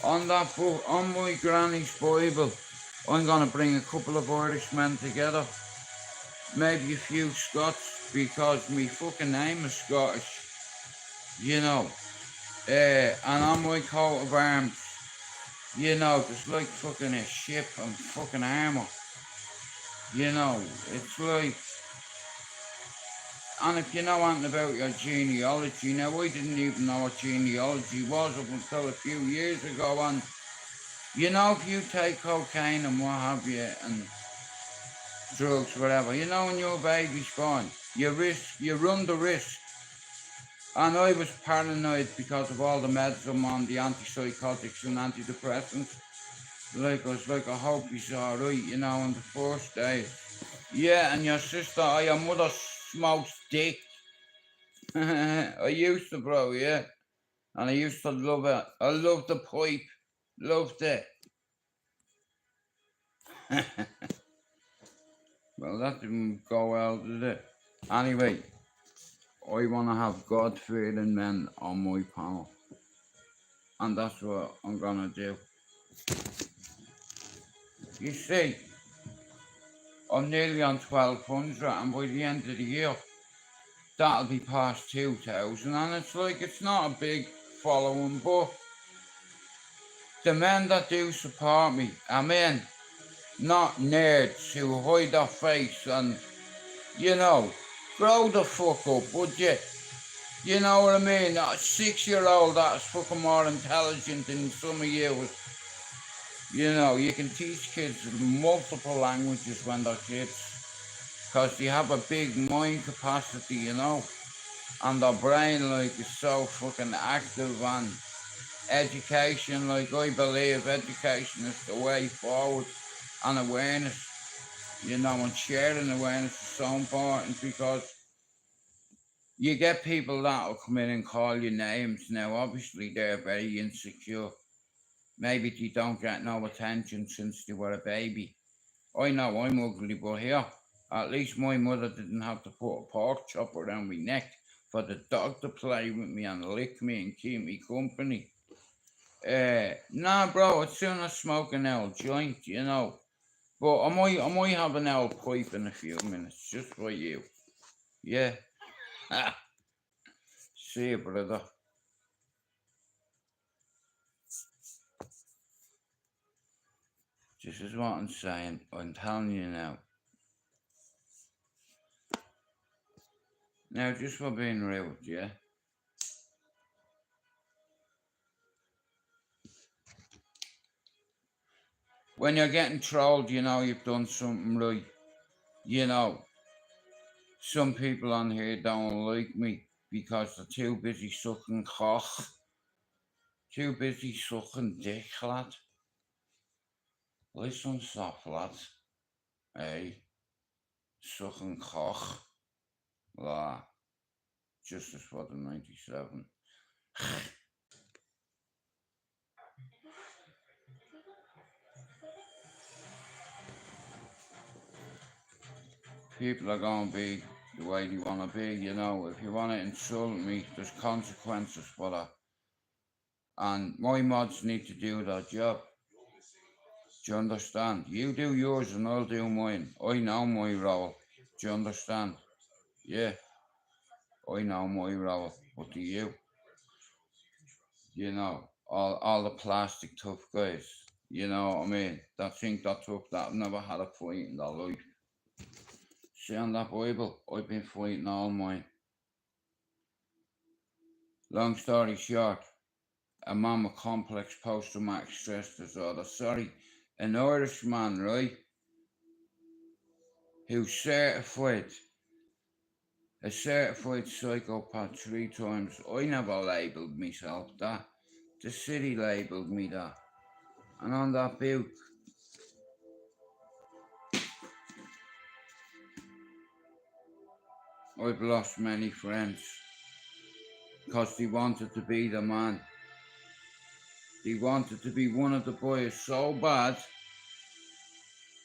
On that book, on my granny's Bible, I'm gonna bring a couple of Irishmen together. Maybe a few Scots, because my fucking name is Scottish. You know. And on my coat of arms, you know, there's like fucking a ship and fucking armour. You know, it's like And if you know anything about your genealogy, now I didn't even know what genealogy was up until a few years ago, and you know, if you take cocaine and what have you, and drugs, whatever, you know, when your baby's born, you run the risk. And I was paranoid because of all the meds I'm on, the antipsychotics and antidepressants. Like, I was like, I hope he's alright, you know, on the first day. Yeah, and your sister or your mother smokes dick. I used to, bro, yeah. And I used to love it. I loved the pipe. Loved it. Well, that didn't go well, did it? Anyway, I want to have God-fearing men on my panel. And that's what I'm going to do. You see, I'm nearly on 1,200, and by the end of the year, that'll be past 2,000. And it's like, it's not a big following, but the men that do support me are men, not nerds who hide their face and, you know, grow the fuck up, would you? You know what I mean? A 6-year-old that's fucking more intelligent than some of you. You know, you can teach kids multiple languages when they're kids, because they have a big mind capacity, you know, and their brain, like, is so fucking active, and education, like, I believe education is the way forward, and awareness, you know, and sharing awareness is so important, because you get people that will come in and call you names. Now, obviously, they're very insecure. Maybe they don't get no attention since they were a baby. I know I'm ugly, but here, at least my mother didn't have to put a pork chop around my neck for the dog to play with me and lick me and keep me company. Nah, bro, I'd sooner smoke an old joint, you know. But I might have an old pipe in a few minutes, just for you. Yeah. See you, brother. This is what I'm saying. I'm telling you now. Now, just for being rude, yeah? When you're getting trolled, you know you've done something right. You know, some people on here don't like me because they're too busy sucking cock. Too busy sucking dick, lad. Listen, soft lad. Hey, sucking cock. La. Justice for the 97. People are going to be the way they want to be, you know. If you want to insult me, there's consequences for that. And my mods need to do their job. Do you understand? You do yours and I'll do mine. I know my role. Do you understand? Yeah. I know my role. But do you? You know, all the plastic tough guys. You know what I mean? That think that tough, that have never had a fight in their life. See on that Bible, I've been fighting all mine. Long story short, a man with complex post-traumatic stress disorder, an Irishman, right, who's a certified psychopath 3 times. I never labelled myself that. The city labelled me that. And on that book, I've lost many friends because they wanted to be the man. They wanted to be one of the boys so bad,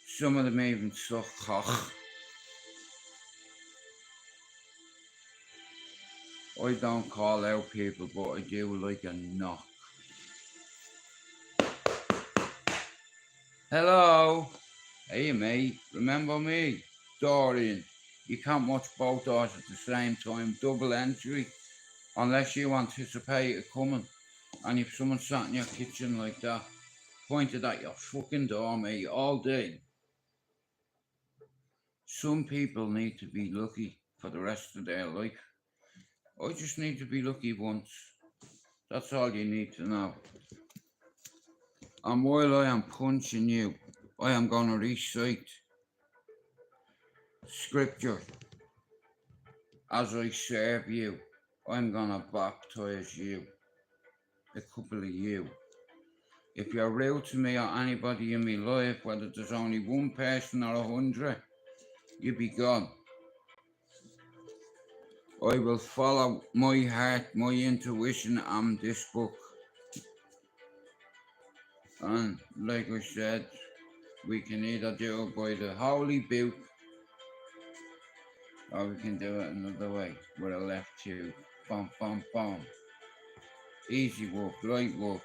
some of them even suck cock. I don't call out people, but I do like a knock. Hello. Hey mate, remember me? Dorian. You can't watch both doors at the same time, double entry, unless you anticipate it coming. And if someone sat in your kitchen like that, pointed at your fucking door, mate, all day. Some people need to be lucky for the rest of their life. I just need to be lucky once. That's all you need to know. And while I am punching you, I am going to recite scripture as I serve you. I'm going to baptize you, a couple of you. If you're rude to me or anybody in my life, whether there's only one person or 100, you be gone. I will follow my heart, my intuition and this book. And like I said, we can either do it by the holy book, or we can do it another way, with a left tube. Bum, bum, bum. Easy work, light work.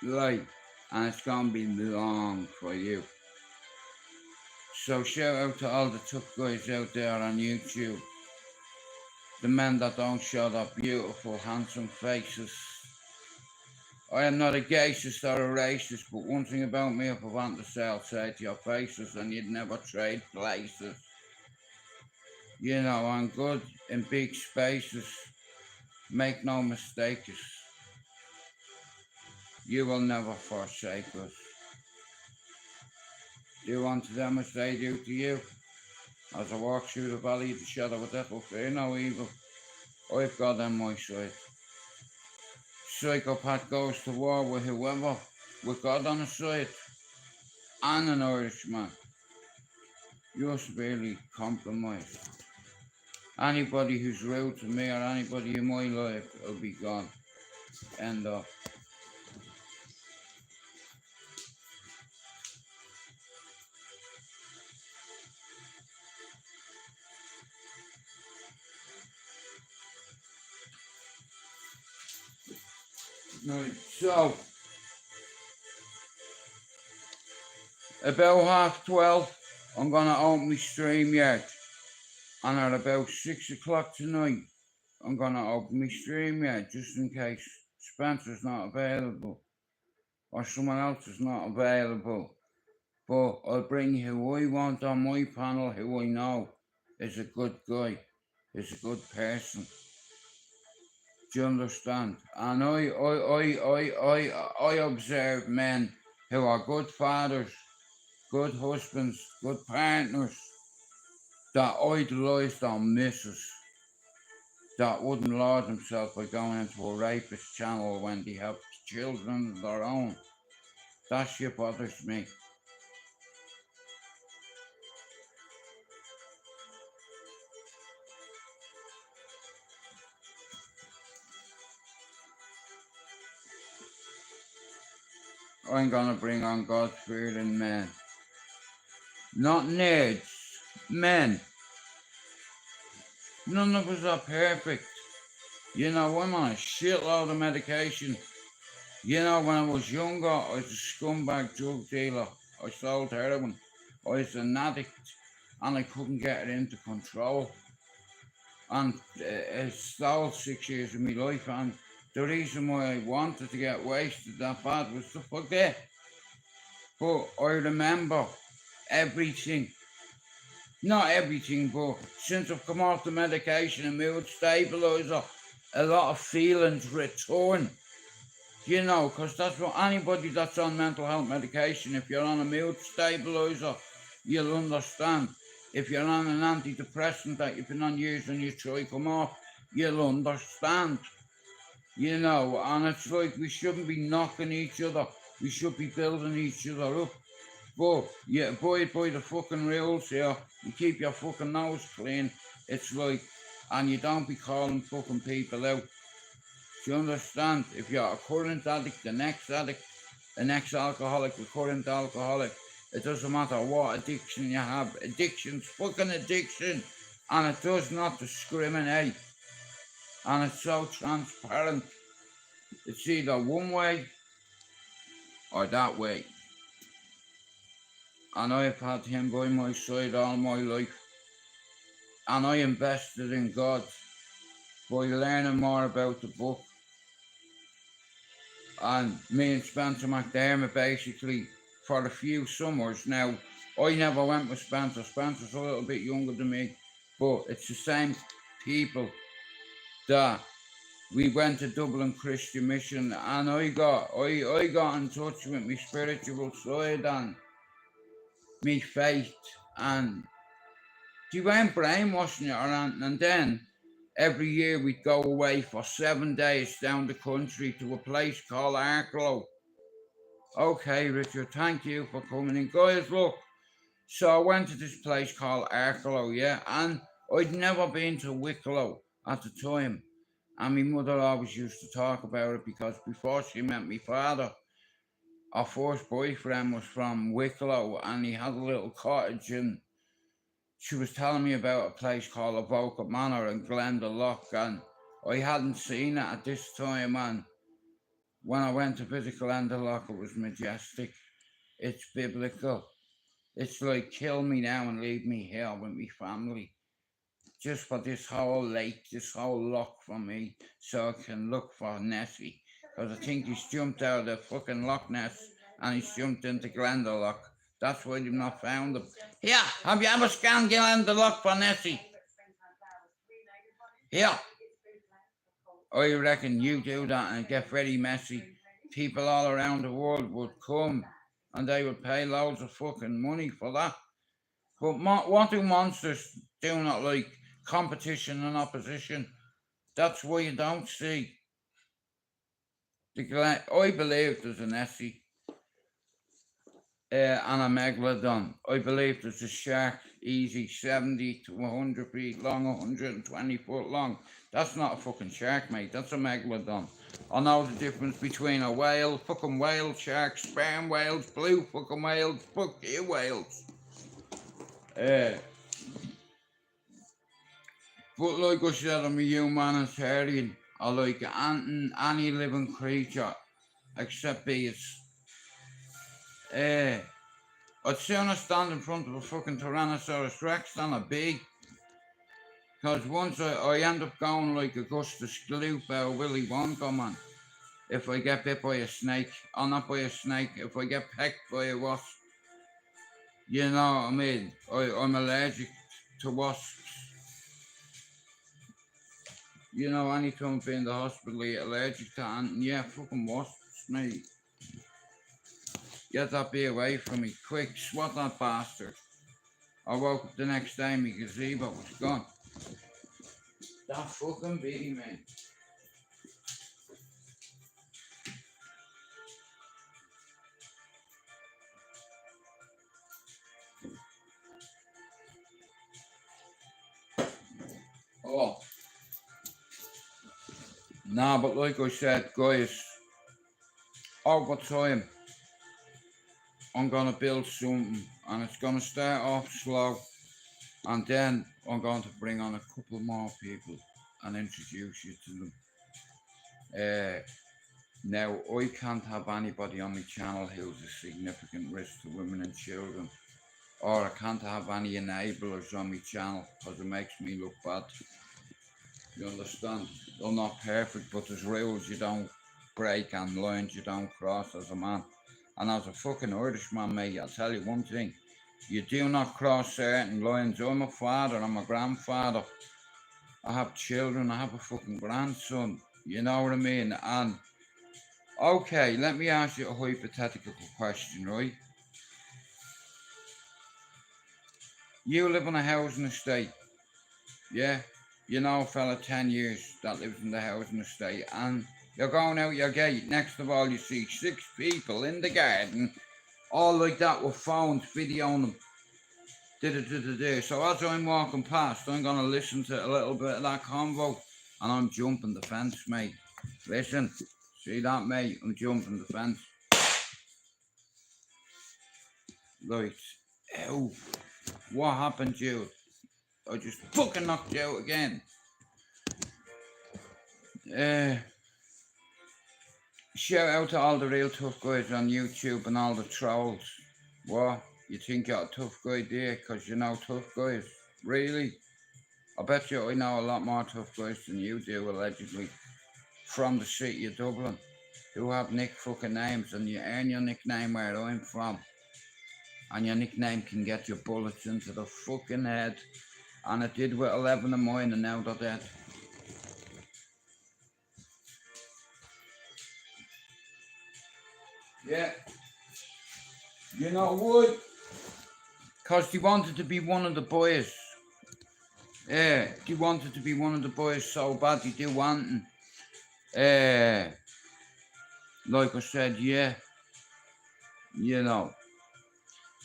Light. And it's gonna be long for you. So shout out to all the tough guys out there on YouTube. The men that don't show their beautiful, handsome faces. I am not a gayist or a racist, but one thing about me, if I want to say, I'll say to your faces, and you'd never trade places. You know, I'm good in big spaces. Make no mistakes. You will never forsake us. Do unto them as they do to you. As I walk through the valley of the shadow of death, will fear no evil. I've God on my side. Psychopath goes to war with whoever, with God on his side. And an Irishman. You're severely compromised. Anybody who's rude to me or anybody in my life will be gone. End of. Right, so about 12:30, I'm gonna open my StreamYard, and at about 6 o'clock tonight, I'm gonna open my StreamYard just in case Spencer's not available or someone else is not available. But I'll bring who I want on my panel, who I know is a good guy, is a good person. Do you understand? And I observe men who are good fathers, good husbands, good partners, that idolise their missus, that wouldn't lord themselves by going into a rapist channel when they have children of their own. That shit bothers me. I'm gonna bring on God-fearing men. Not nerds, men. None of us are perfect. You know, I'm on a shitload of medication. You know, when I was younger, I was a scumbag drug dealer. I sold heroin. I was an addict, and I couldn't get it into control. And it stole 6 years of my life, and the reason why I wanted to get wasted that bad was to forget. But I remember everything. Not everything, but since I've come off the medication and mood stabilizer, a lot of feelings return. You know, because that's what anybody that's on mental health medication, if you're on a mood stabilizer, you'll understand. If you're on an antidepressant that you've been on years and you try to come off, you'll understand. You know, and it's like we shouldn't be knocking each other. We should be building each other up. But you abide by the fucking rules here. You keep your fucking nose clean. It's like, and you don't be calling fucking people out. Do you understand? If you're a current addict, an ex-addict, an ex-alcoholic, a current alcoholic, it doesn't matter what addiction you have. Addiction's fucking addiction. And it does not discriminate. And it's so transparent. It's either one way or that way. And I've had him by my side all my life. And I invested in God by learning more about the book. And me and Spencer McDermott basically, for a few summers now, I never went with Spencer. Spencer's a little bit younger than me. but it's the same people that we went to Dublin Christian Mission, and I got in touch with my spiritual side and my faith, and they weren't brainwashing it or anything. And then every year we'd go away for 7 days down the country to a place called Arklow. Okay, Richard, thank you for coming in. Guys, look, so I went to this place called Arklow, yeah, and I'd never been to Wicklow at the time. And my mother always used to talk about it because before she met my father, our first boyfriend was from Wicklow and he had a little cottage, and she was telling me about a place called Avoca Manor in Glendalough, and I hadn't seen it at this time, and when I went to visit Glendalough, it was majestic. It's biblical. It's like kill me now and leave me here with my family. Just for this whole lake, this whole loch for me, so I can look for Nessie. Because I think he's jumped out of the fucking Loch Ness and he's jumped into Glendalough. That's why you've not found him. Here, have you ever scanned Glendalough for Nessie? Here. I reckon you do that and get very messy. People all around the world would come and they would pay loads of fucking money for that. But what do monsters do not like? Competition and opposition. That's why you don't see I believe there's an Nessie and a megalodon. I believe there's a shark, easy 70 to 100 feet long, 120 foot long. That's not a fucking shark, mate. That's a megalodon. I know the difference between a whale, fucking whale, shark, sperm whales, blue fucking whales, fuck you whales. But like I said, I'm a humanitarian. I like any living creature except bees. I'd sooner stand in front of a fucking Tyrannosaurus Rex than a bee. Because once I end up going like Augustus Gloop or Willy Wonka, man. If I get bit by a snake, or not by a snake, if I get pecked by a wasp. You know what I mean? I'm allergic to wasps. You know, anytime I've been in the hospital, I get allergic to anything. Yeah, fucking wasps, mate. Get that bee away from me, quick, swat that bastard. I woke up the next day, my gazebo was gone. That fucking bee, man. Oh. Nah, but like I said, guys, over time, I'm gonna build something and it's gonna start off slow and then I'm going to bring on a couple more people and introduce you to them. Now, I can't have anybody on my channel who's a significant risk to women and children, or I can't have any enablers on my channel because it makes me look bad. You understand? I'm not perfect, but there's rules you don't break and lines you don't cross as a man. And as a fucking Irishman, mate, I'll tell you one thing. You do not cross certain lines. I'm a father, I'm a grandfather. I have children, I have a fucking grandson. You know what I mean? And, okay, let me ask you a hypothetical question, right? You live in a housing estate, yeah? You know a fella 10 years that lives in the housing estate, and you're going out your gate. Next of all, you see 6 people in the garden, all like that with phones, videoing them. So as I'm walking past, I'm going to listen to a little bit of that convo, and I'm jumping the fence, mate. Listen, see that, mate? I'm jumping the fence. Right. Ew. What happened, Jude? I just fucking knocked you out again. Shout out to all the real tough guys on YouTube and all the trolls. What? You think you're a tough guy there because you know tough guys? Really? I bet you I know a lot more tough guys than you do, allegedly. From the city of Dublin. Who have nick fucking names, and you earn your nickname where I'm from. And your nickname can get your bullets into the fucking head. And it did with 11 of mine, and now they're dead. Yeah. You know what? Because they wanted to be one of the boys. Yeah, they wanted to be one of the boys so bad, they do wanting. Like I said, yeah. You know.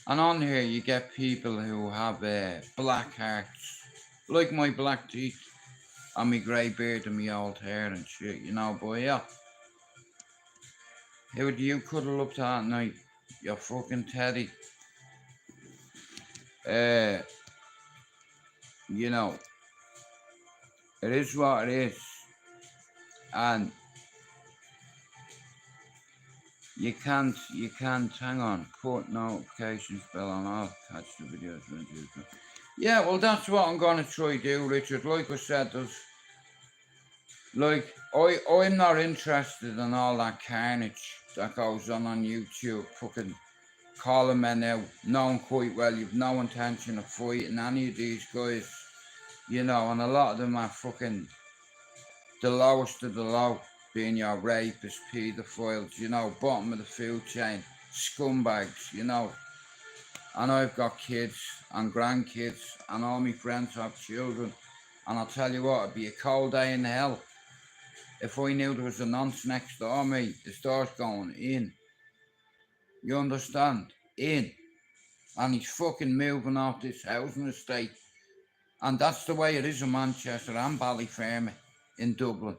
And on here you get people who have black hearts. Like my black teeth. And my grey beard and my old hair and shit, you know, but yeah. Who do you cuddle up to at night? You fucking Teddy. You know, it is what it is. And you can't, hang on, put notifications bell on, I'll catch the videos when I do them. Yeah, well that's what I'm gonna try to do, Richard. Like I said, I'm not interested in all that carnage that goes on YouTube, fucking calling men out, knowing quite well you've no intention of fighting any of these guys, you know, and a lot of them are fucking the lowest of the low, being your rapists, paedophiles, you know, bottom of the food chain, scumbags, you know. And I've got kids and grandkids, and all my friends have children, and I'll tell you what, it'd be a cold day in hell if I knew there was a nonce next door me, the door's going in. You understand? In. And he's fucking moving off this housing estate. And that's the way it is in Manchester and Ballyfermot in Dublin.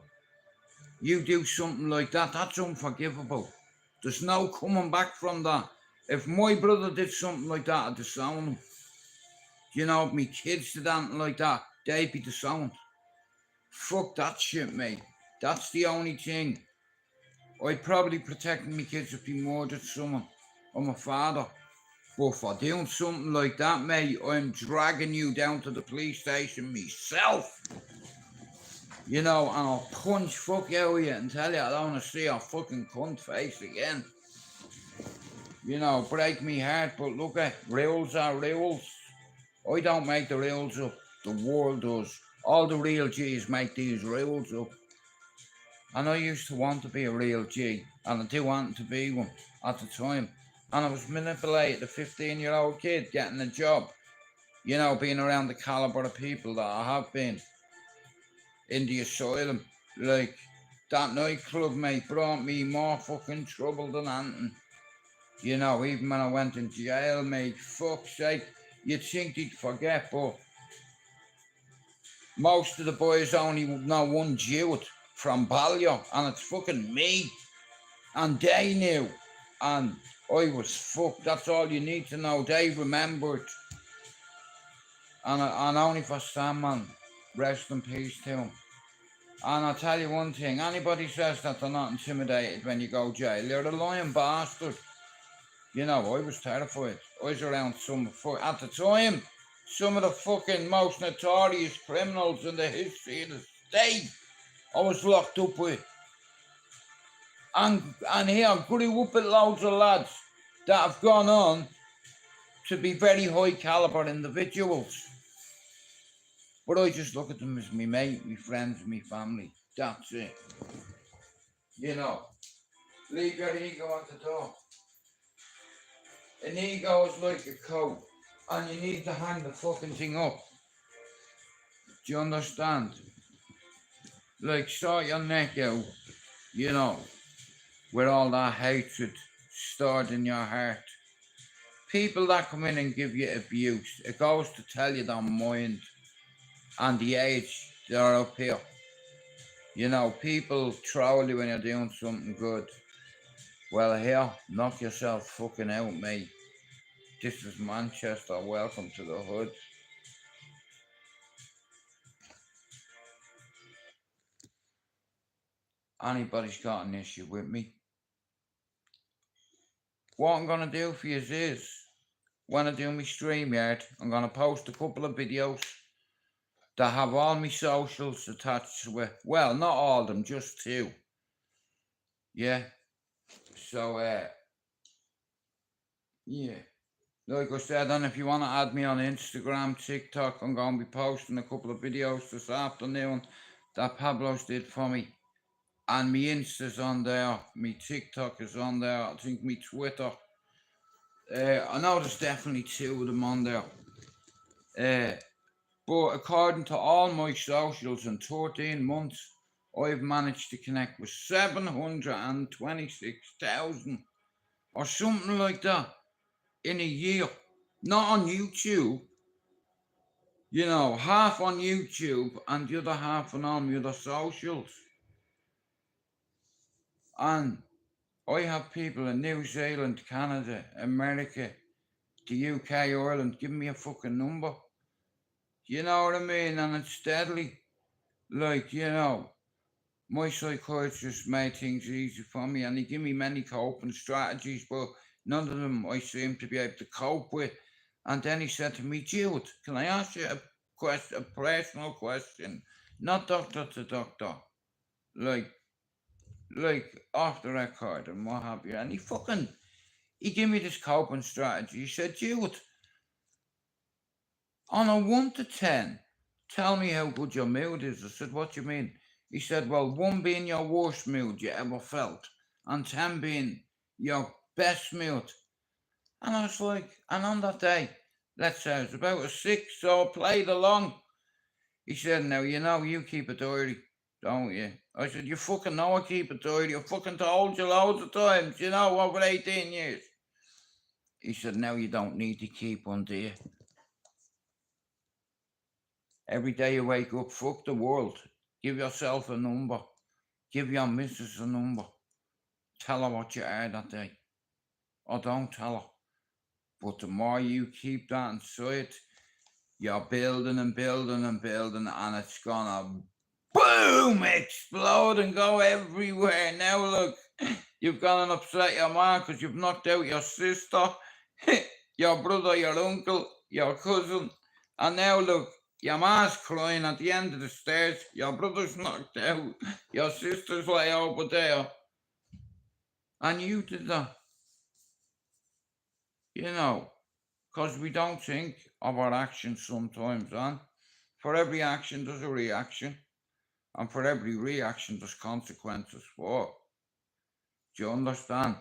You do something like that, that's unforgivable. There's no coming back from that. If my brother did something like that, I'd disown him. You know, if my kids did anything like that, they'd be disowned. Fuck that shit, mate. That's the only thing. I'd probably protect my kids if they murdered someone. I'm a father. But for doing something like that, mate, I'm dragging you down to the police station myself. You know, and I'll punch fuck out of you and tell you I don't want to see your fucking cunt face again. You know, break me heart, but look at rules are rules. I don't make the rules up. The world does. All the real G's make these rules up. And I used to want to be a real G, and I do want to be one at the time. And I was manipulated, a 15-year-old kid getting a job. You know, being around the calibre of people that I have been in the asylum. Like, that nightclub, mate, brought me more fucking trouble than anything. You know, even when I went in jail, mate, fuck's sake, you'd think they'd forget, but most of the boys only know one Jew from Ballyer, and it's fucking me. And they knew, and I was fucked. That's all you need to know. They remembered. And only for Sandman, rest in peace to him. And I'll tell you one thing, anybody says that they're not intimidated when you go jail, you're a lying bastard. You know, I was terrified. I was around at the time, some of the fucking most notorious criminals in the history of the state I was locked up with. And here I grew up with loads of lads that have gone on to be very high caliber individuals. But I just look at them as my mate, my friends, my family. That's it. You know, leave your ego at the door. An ego is like a coat, and you need to hang the fucking thing up. Do you understand? Like, sort your neck out, you know, with all that hatred stored in your heart. People that come in and give you abuse, it goes to tell you their mind and the age they're up here. You know, people troll you when you're doing something good. Well, here, knock yourself fucking out, mate. This is Manchester. Welcome to the hood. Anybody's got an issue with me? What I'm going to do for you is, when I do my StreamYard, I'm going to post a couple of videos that have all my socials attached to it. Well, not all of them, just 2. Yeah. So, yeah. Like I said, and if you want to add me on Instagram, TikTok, I'm going to be posting a couple of videos this afternoon that Pablo's did for me. And me Insta's on there, me TikTok is on there, I think me Twitter. I know there's definitely 2 of them on there. But according to all my socials in 13 months, I've managed to connect with 726,000 or something like that in a year. Not on YouTube, you know, half on YouTube and the other half on all my other socials. And I have people in New Zealand, Canada, America, the UK, Ireland giving me a fucking number. You know what I mean? And it's deadly. Like, you know, my psychiatrist made things easy for me and he gave me many coping strategies, but none of them I seem to be able to cope with. And then he said to me, Jude, can I ask you a personal question? Not doctor to doctor. Like off the record and what have you. And he gave me this coping strategy. He said, Jude, on a 1 to 10, tell me how good your mood is. I said, what do you mean? He said, well, 1 being your worst mood you ever felt, and 10 being your best mood. And I was like, and on that day, let's say it was about a 6, so I played along. He said, now, you know, you keep a diary, don't you? I said, you fucking know I keep a diary. I fucking told you loads of times, you know, over 18 years. He said, now you don't need to keep one, do you? Every day you wake up, fuck the world. Give yourself a number. Give your missus a number. Tell her what you are that day. Or don't tell her. But the more you keep that inside, you're building and building and building, and it's gonna boom, explode and go everywhere. Now look, you've gone and upset your mom because you've knocked out your sister, your brother, your uncle, your cousin, and now look, your ma's crying at the end of the stairs, your brother's knocked out, your sister's way over there, and you did that. You know, because we don't think of our actions sometimes, and for every action there's a reaction, and for every reaction there's consequences for it. Do you understand?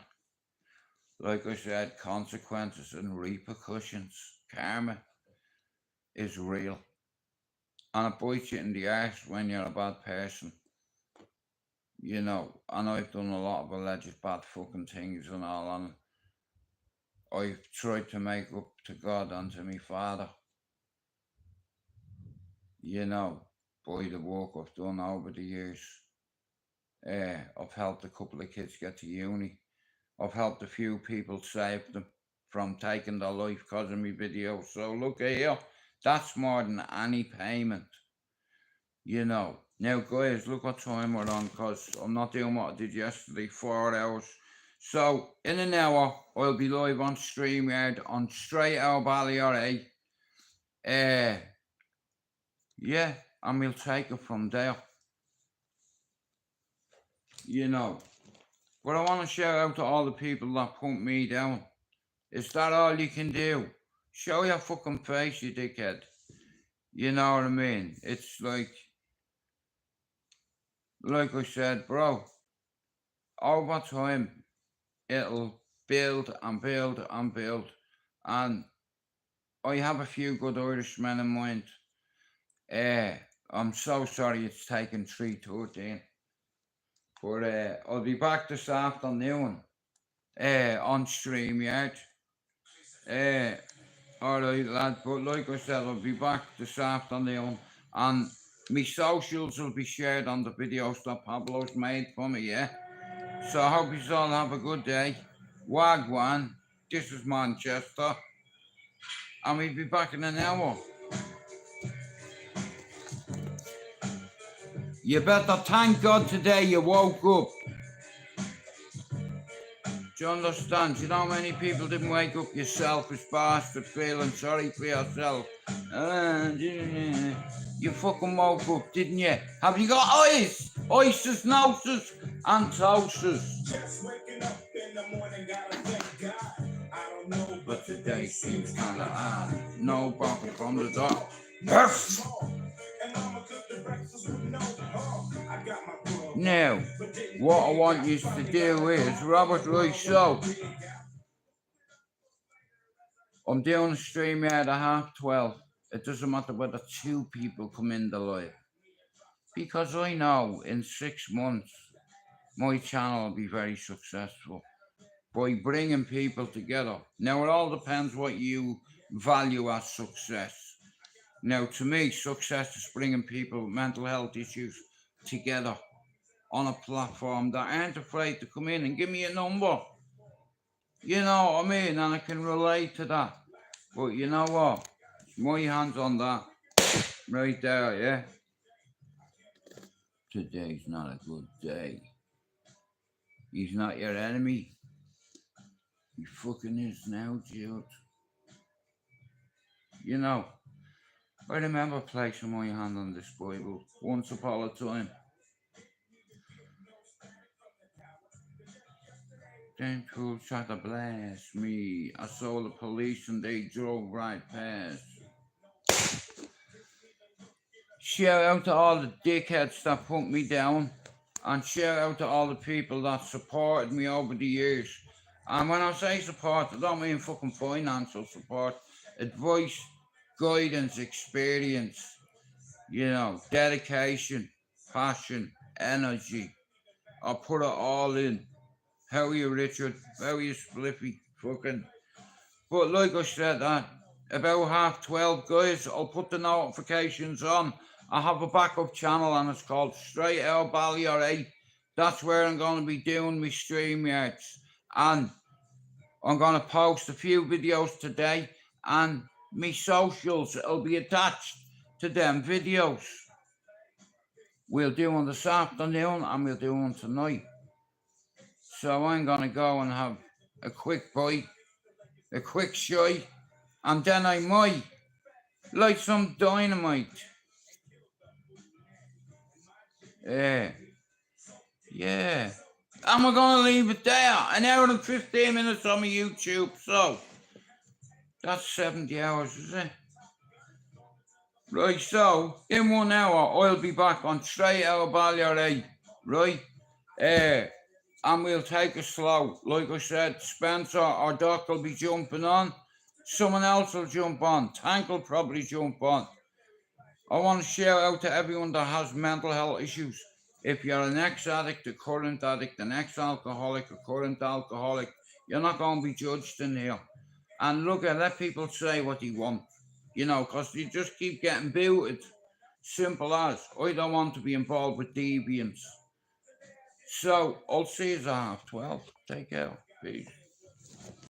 Like I said, consequences and repercussions. Karma is real. And it bites you in the arse when you're a bad person. You know, and I've done a lot of alleged bad fucking things and all, and I've tried to make up to God and to my father. You know, by the work I've done over the years. I've helped a couple of kids get to uni. I've helped a few people save them from taking their life because of my videos. So look here, that's more than any payment. You know. Now guys, look what time we're on, because I'm not doing what I did yesterday, 4 hours. So in an hour, I'll be live on StreamYard on STRAIGHTOUTTABALLYER. Yeah, and we'll take it from there. You know. But I want to shout out to all the people that put me down. Is that all you can do? Show your fucking face, you dickhead. You know what I mean? It's like I said, bro, over time, it'll build and build and build. And I have a few good Irishmen in mind. I'm so sorry it's taken 3:13. But I'll be back this afternoon on StreamYard. Alright lad, but like I said, I'll be back this afternoon, and my socials will be shared on the videos that Pablo's made for me, yeah? So I hope you all have a good day. Wagwan, this is Manchester, and we'll be back in an hour. You better thank God today you woke up. Do you understand? You know how many people didn't wake up? You selfish bastard, feeling sorry for yourself. You fucking woke up, didn't you? Have you got eyes? Oysters, noses, and toasters. Just waking up in the morning, gotta thank God. but today seems kinda odd. No barking from the dog. Now, what I want you to do is, Robert, right, so I'm doing a StreamYard at 12:30. It doesn't matter whether 2 people come in the live. Because I know in 6 months, my channel will be very successful by bringing people together. Now, it all depends what you value as success. Now, to me, success is bringing people with mental health issues together on a platform that aren't afraid to come in and give me a number. You know what I mean? And I can relate to that. But you know what? It's my hands on that. Right there, yeah? Today's not a good day. He's not your enemy. He fucking is now, Jude. You know, I remember placing my hand on this Bible once upon a time. Then people tried to blast me. I saw the police and they drove right past. Shout out to all the dickheads that put me down. And shout out to all the people that supported me over the years. And when I say support, I don't mean fucking financial support. Advice, guidance, experience, you know, dedication, passion, energy. I put it all in. How are you, Richard? How are you, Spliffy? Fucking. But like I said, about 12:30, guys, I'll put the notifications on. I have a backup channel and it's called STRAIGHTOUTTABALLYER. That's where I'm going to be doing my StreamYards. And I'm going to post a few videos today and my socials will be attached to them videos. We'll do one this afternoon and we'll do one tonight. So I'm going to go and have a quick bite, a quick shy, and then I might light some dynamite. Yeah. And we're going to leave it there. An hour and 15 minutes on my YouTube. So that's 70 hours, is it? Right, so in 1 hour, I'll be back on STRAIGHTOUTTABALLYER, right? And we'll take it slow. Like I said, Spencer or Doc will be jumping on. Someone else will jump on. Tank will probably jump on. I want to shout out to everyone that has mental health issues. If you're an ex-addict, a current addict, an ex-alcoholic, a current alcoholic, you're not going to be judged in here. And look, let people say what they want, you know, because you just keep getting booted. Simple as, I don't want to be involved with deviants. So, I'll see you at 12:30. Take care. Peace.